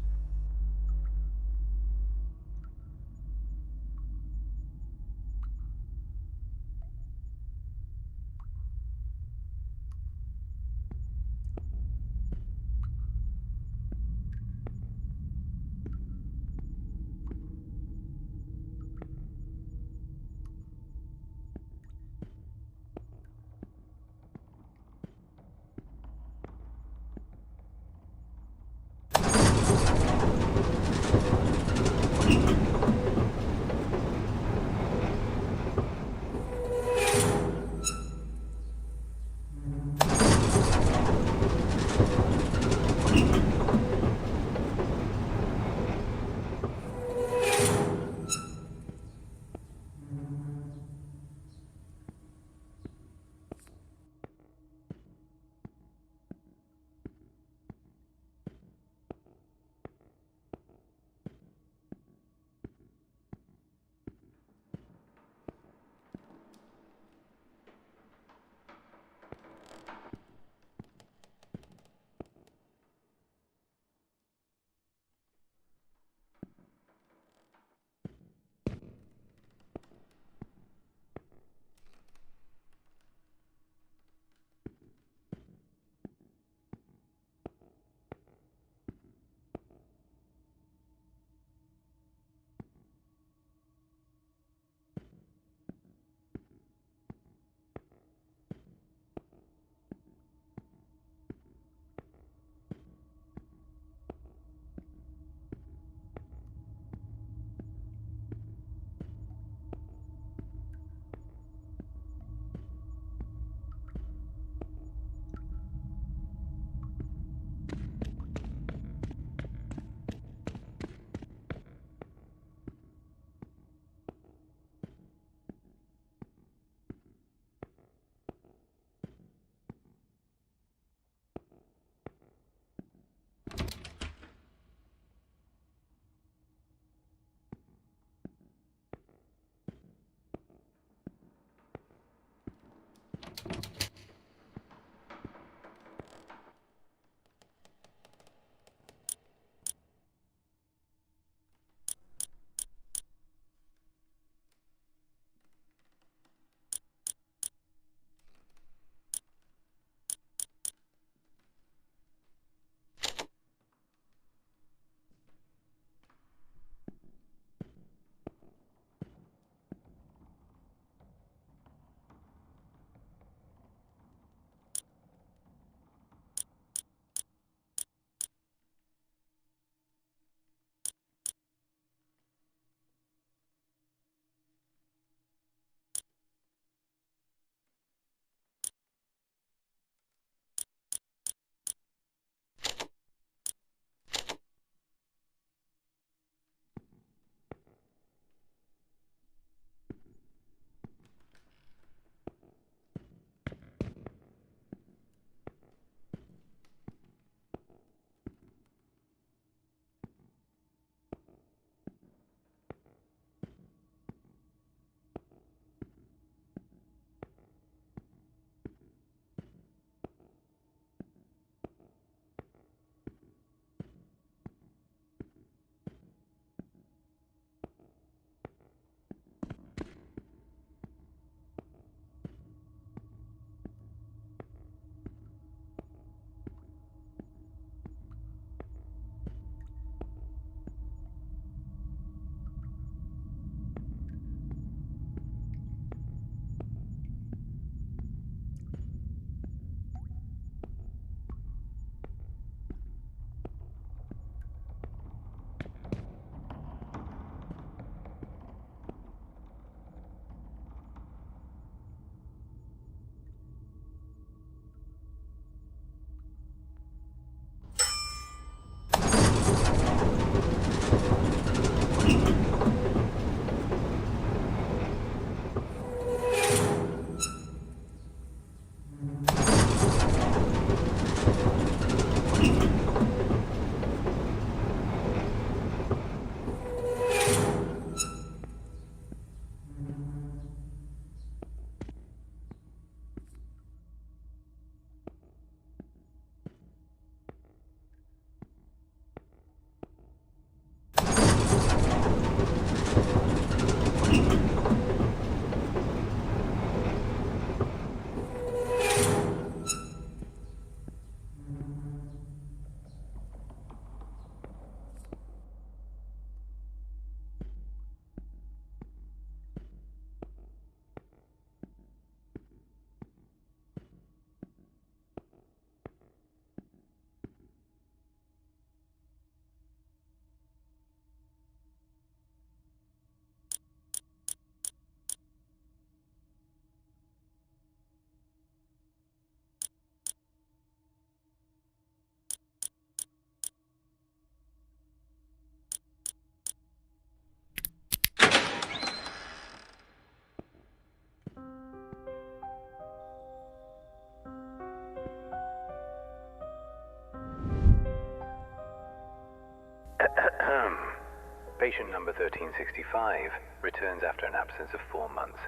Patient number 1365 returns after an absence of 4 months.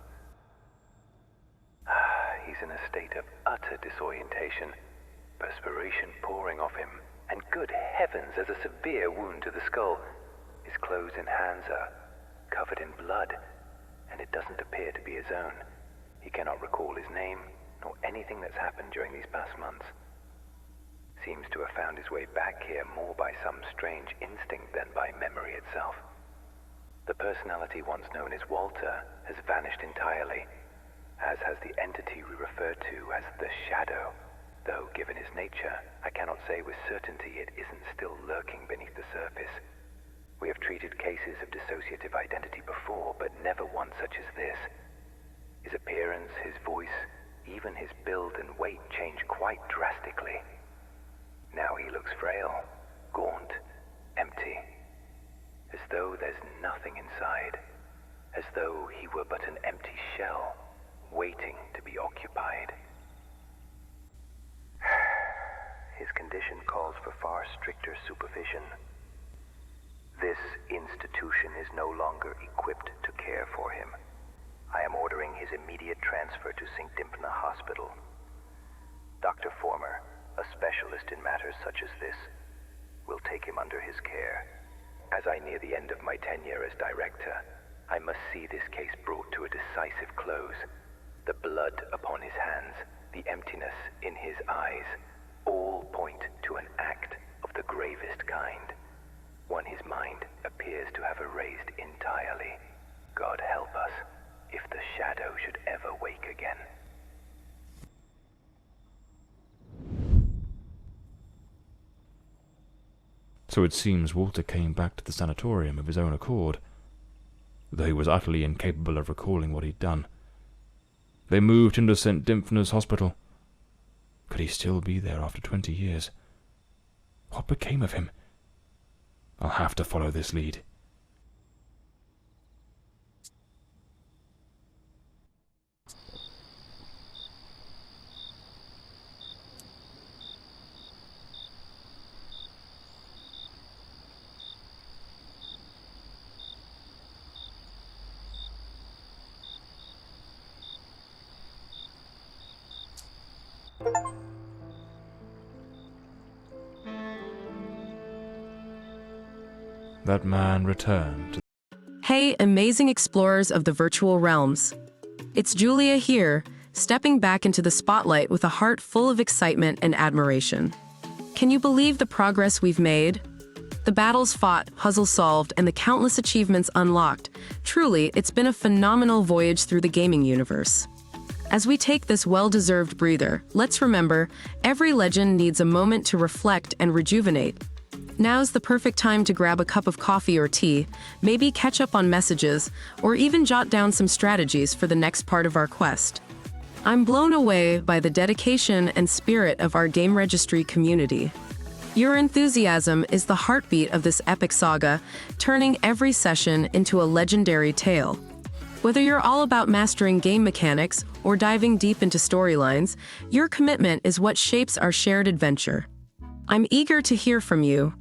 He's in a state of utter disorientation, perspiration pouring off him, and good heavens, there's a severe wound to the skull. His clothes and hands are covered in blood, and it doesn't appear to be his own. He cannot recall his name, nor anything that's happened during these past months. Seems to have found his way back here more by some strange instinct than by memory itself. The personality once known as Walter has vanished entirely, as has the entity we refer to as the Shadow, though given his nature, I cannot say with certainty it isn't still lurking beneath the surface. We have treated cases of dissociative identity before, but never one such as this. His appearance, his voice, even his build and weight change quite drastically. Now he looks frail, gaunt, empty, as though there's nothing inside, as though he were but an empty shell, waiting to be occupied. His condition calls for far stricter supervision. This institution is no longer equipped to care for him. I am ordering his immediate transfer to St. Dymphna Hospital. Dr. Former, a specialist in matters such as this, will take him under his care. As I near the end of my tenure as director, I must see this case brought to a decisive close. The blood upon his hands, the emptiness in his eyes, all point to an act of the gravest kind. One his mind appears to have erased entirely. God help us, if the Shadow should ever wake again. So it seems Walter came back to the sanatorium of his own accord, though he was utterly incapable of recalling what he'd done. They moved him to St. Dymphna's Hospital. Could he still be there after 20 years? What became of him? I'll have to follow this lead. That man returned. Hey, amazing explorers of the virtual realms. It's Julia here, stepping back into the spotlight with a heart full of excitement and admiration. Can you believe the progress we've made? The battles fought, puzzles solved, and the countless achievements unlocked. Truly, it's been a phenomenal voyage through the gaming universe. As we take this well-deserved breather, let's remember, every legend needs a moment to reflect and rejuvenate. Now's the perfect time to grab a cup of coffee or tea, maybe catch up on messages, or even jot down some strategies for the next part of our quest. I'm blown away by the dedication and spirit of our GameRegistry community. Your enthusiasm is the heartbeat of this epic saga, turning every session into a legendary tale. Whether you're all about mastering game mechanics or diving deep into storylines, your commitment is what shapes our shared adventure. I'm eager to hear from you.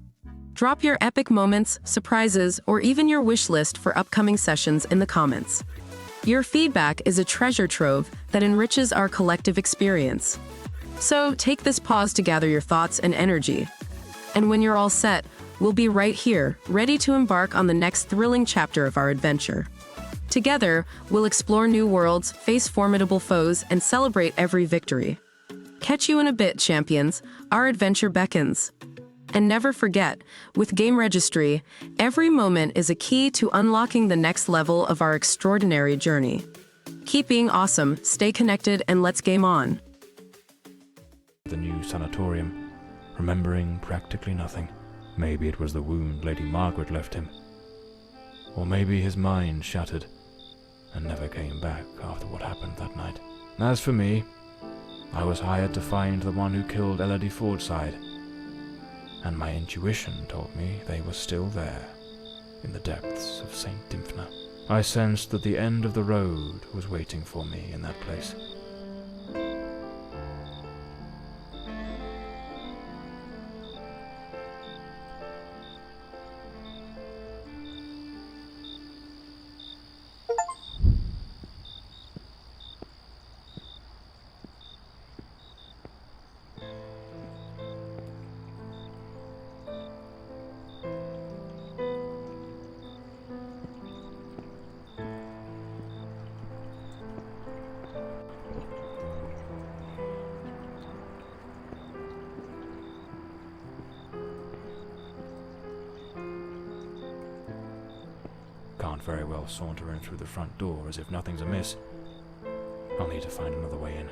Drop your epic moments, surprises, or even your wish list for upcoming sessions in the comments. Your feedback is a treasure trove that enriches our collective experience. So take this pause to gather your thoughts and energy. And when you're all set, we'll be right here, ready to embark on the next thrilling chapter of our adventure. Together, we'll explore new worlds, face formidable foes, and celebrate every victory. Catch you in a bit, champions. Our adventure beckons. And never forget, with GameRegistry, every moment is a key to unlocking the next level of our extraordinary journey. Keep being awesome, stay connected, and let's game on. The new sanatorium, remembering practically nothing. Maybe it was the wound Lady Margaret left him. Or maybe his mind shattered and never came back after what happened that night. As for me, I was hired to find the one who killed Elodie Fordside, and my intuition told me they were still there, in the depths of St. Dymphna. I sensed that the end of the road was waiting for me in that place. can't very well saunter in through the front door as if nothing's amiss. I'll need to find another way in.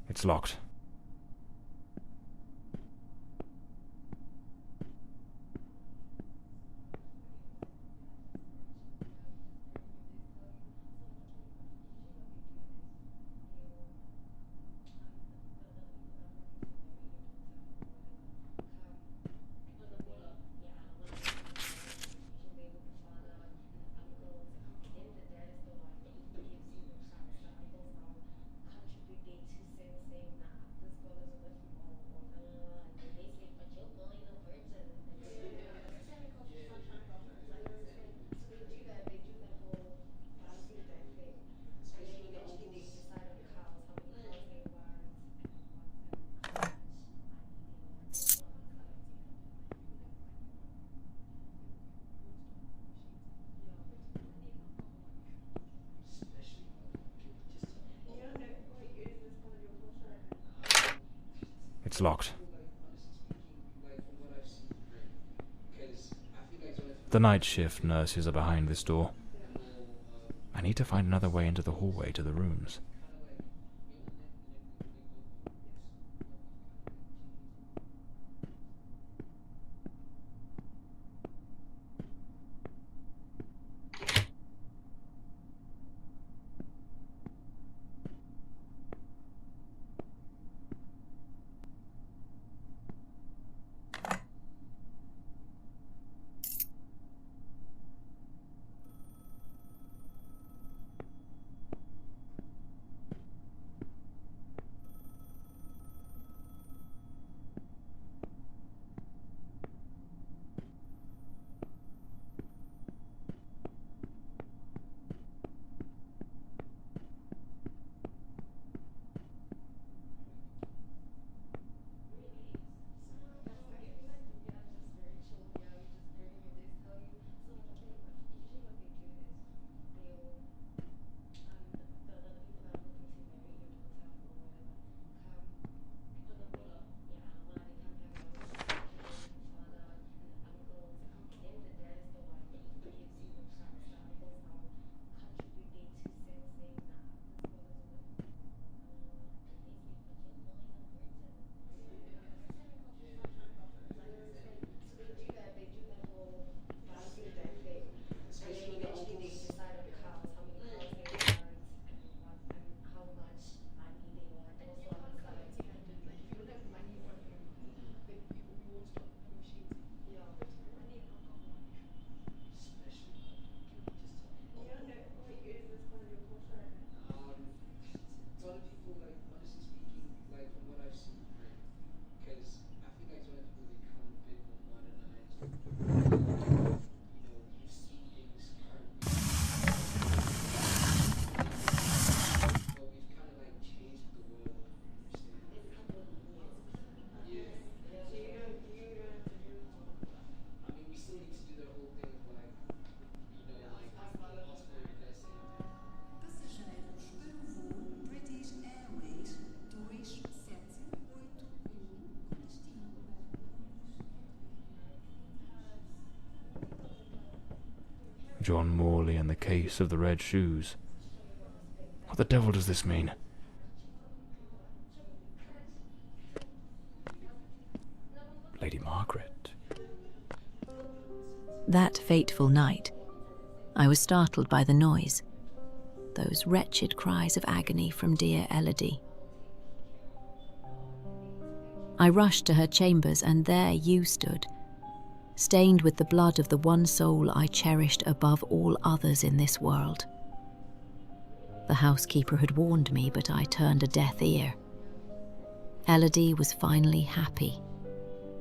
It's locked. It's locked. The night shift nurses are behind this door. I need to find another way into the hallway to the rooms. John Morley and the case of the red shoes. What the devil does this mean? Lady Margaret. That fateful night, I was startled by the noise, those wretched cries of agony from dear Elodie. I rushed to her chambers, and there you stood, stained with the blood of the one soul I cherished above all others in this world. The housekeeper had warned me, but I turned a deaf ear. Elodie was finally happy,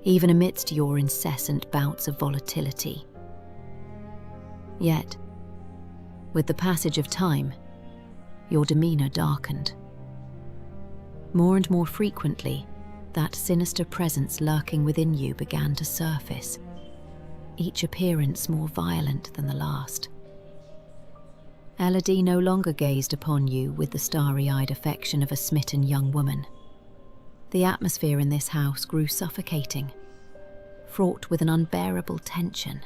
even amidst your incessant bouts of volatility. Yet, with the passage of time, your demeanour darkened. More and more frequently, that sinister presence lurking within you began to surface, each appearance more violent than the last. Elodie no longer gazed upon you with the starry-eyed affection of a smitten young woman. The atmosphere in this house grew suffocating, fraught with an unbearable tension.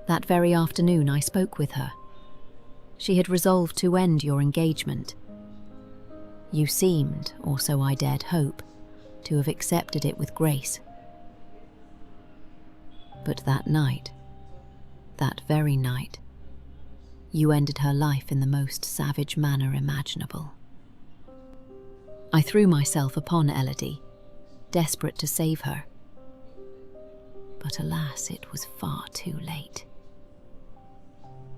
That very afternoon I spoke with her. She had resolved to end your engagement. You seemed, or so I dared hope, to have accepted it with grace. But that night, that very night, you ended her life in the most savage manner imaginable. I threw myself upon Elodie, desperate to save her. But alas, it was far too late.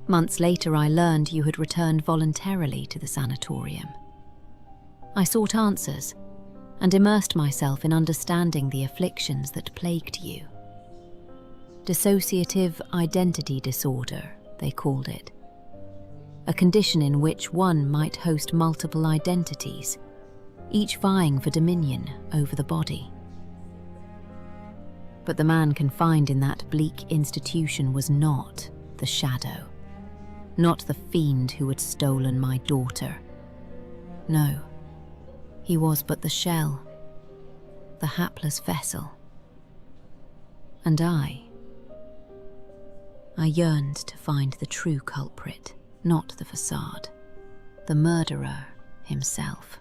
Months later, I learned you had returned voluntarily to the sanatorium. I sought answers and immersed myself in understanding the afflictions that plagued you. Dissociative identity disorder, they called it. A condition in which one might host multiple identities, each vying for dominion over the body. But the man confined in that bleak institution was not the shadow, not the fiend who had stolen my daughter. No, he was but the shell, the hapless vessel. And I yearned to find the true culprit, not the facade, the murderer himself.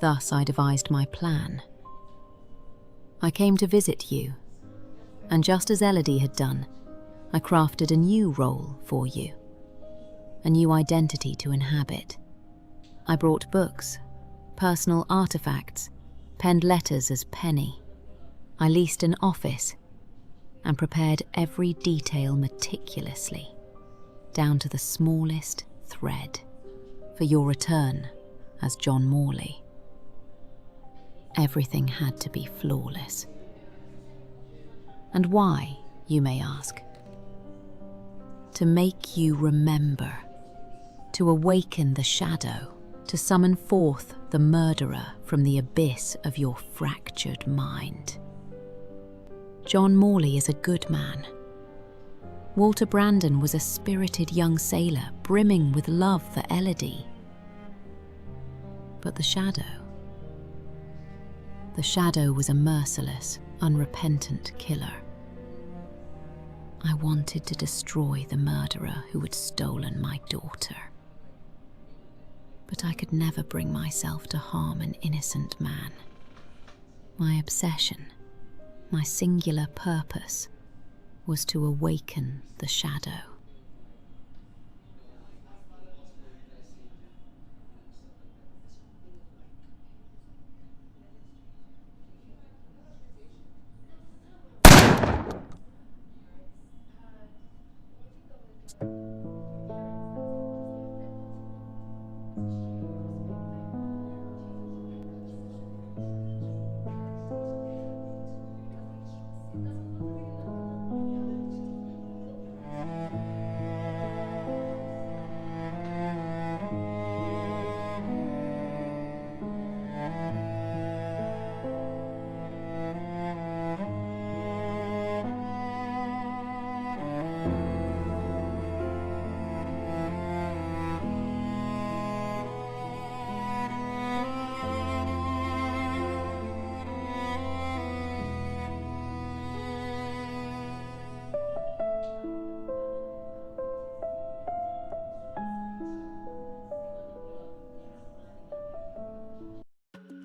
Thus I devised my plan. I came to visit you, and just as Elodie had done, I crafted a new role for you, a new identity to inhabit. I brought books, personal artifacts, penned letters as Penny. I leased an office and prepared every detail meticulously, down to the smallest thread, for your return as John Morley. Everything had to be flawless. And why, you may ask? To make you remember, to awaken the shadow, to summon forth the murderer from the abyss of your fractured mind. John Morley is a good man. Walter Brandon was a spirited young sailor, brimming with love for Elodie. But the shadow was a merciless, unrepentant killer. I wanted to destroy the murderer who had stolen my daughter. But I could never bring myself to harm an innocent man. My obsession, my singular purpose, was to awaken the shadow.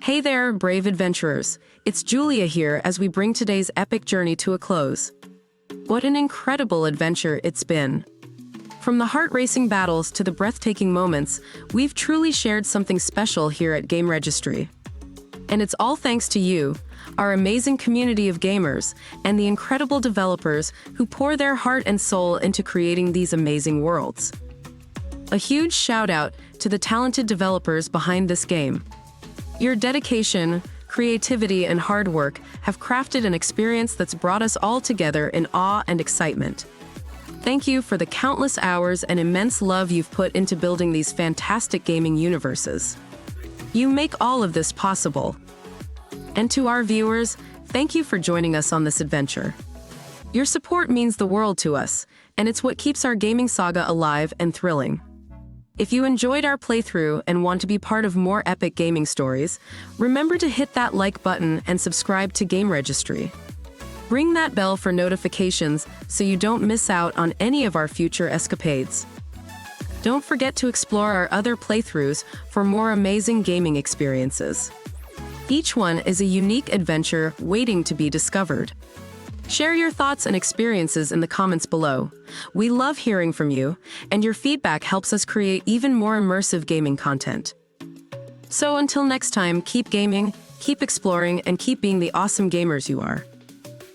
Hey there, brave adventurers. It's Julia here as we bring today's epic journey to a close. What an incredible adventure it's been. From the heart-racing battles to the breathtaking moments, we've truly shared something special here at GameRegistry. And it's all thanks to you, our amazing community of gamers, and the incredible developers who pour their heart and soul into creating these amazing worlds. A huge shout-out to the talented developers behind this game. Your dedication, creativity, and hard work have crafted an experience that's brought us all together in awe and excitement. Thank you for the countless hours and immense love you've put into building these fantastic gaming universes. You make all of this possible. And to our viewers, thank you for joining us on this adventure. Your support means the world to us, and it's what keeps our gaming saga alive and thrilling. If you enjoyed our playthrough and want to be part of more epic gaming stories, remember to hit that like button and subscribe to GameRegistry. Ring that bell for notifications so you don't miss out on any of our future escapades. Don't forget to explore our other playthroughs for more amazing gaming experiences. Each one is a unique adventure waiting to be discovered. Share your thoughts and experiences in the comments below. We love hearing from you, and your feedback helps us create even more immersive gaming content. So until next time, keep gaming, keep exploring, and keep being the awesome gamers you are.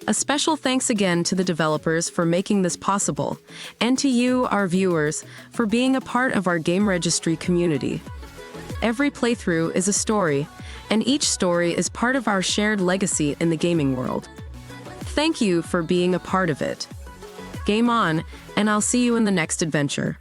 A special thanks again to the developers for making this possible, and to you, our viewers, for being a part of our GameRegistry community. Every playthrough is a story, and each story is part of our shared legacy in the gaming world. Thank you for being a part of it. Game on, and I'll see you in the next adventure.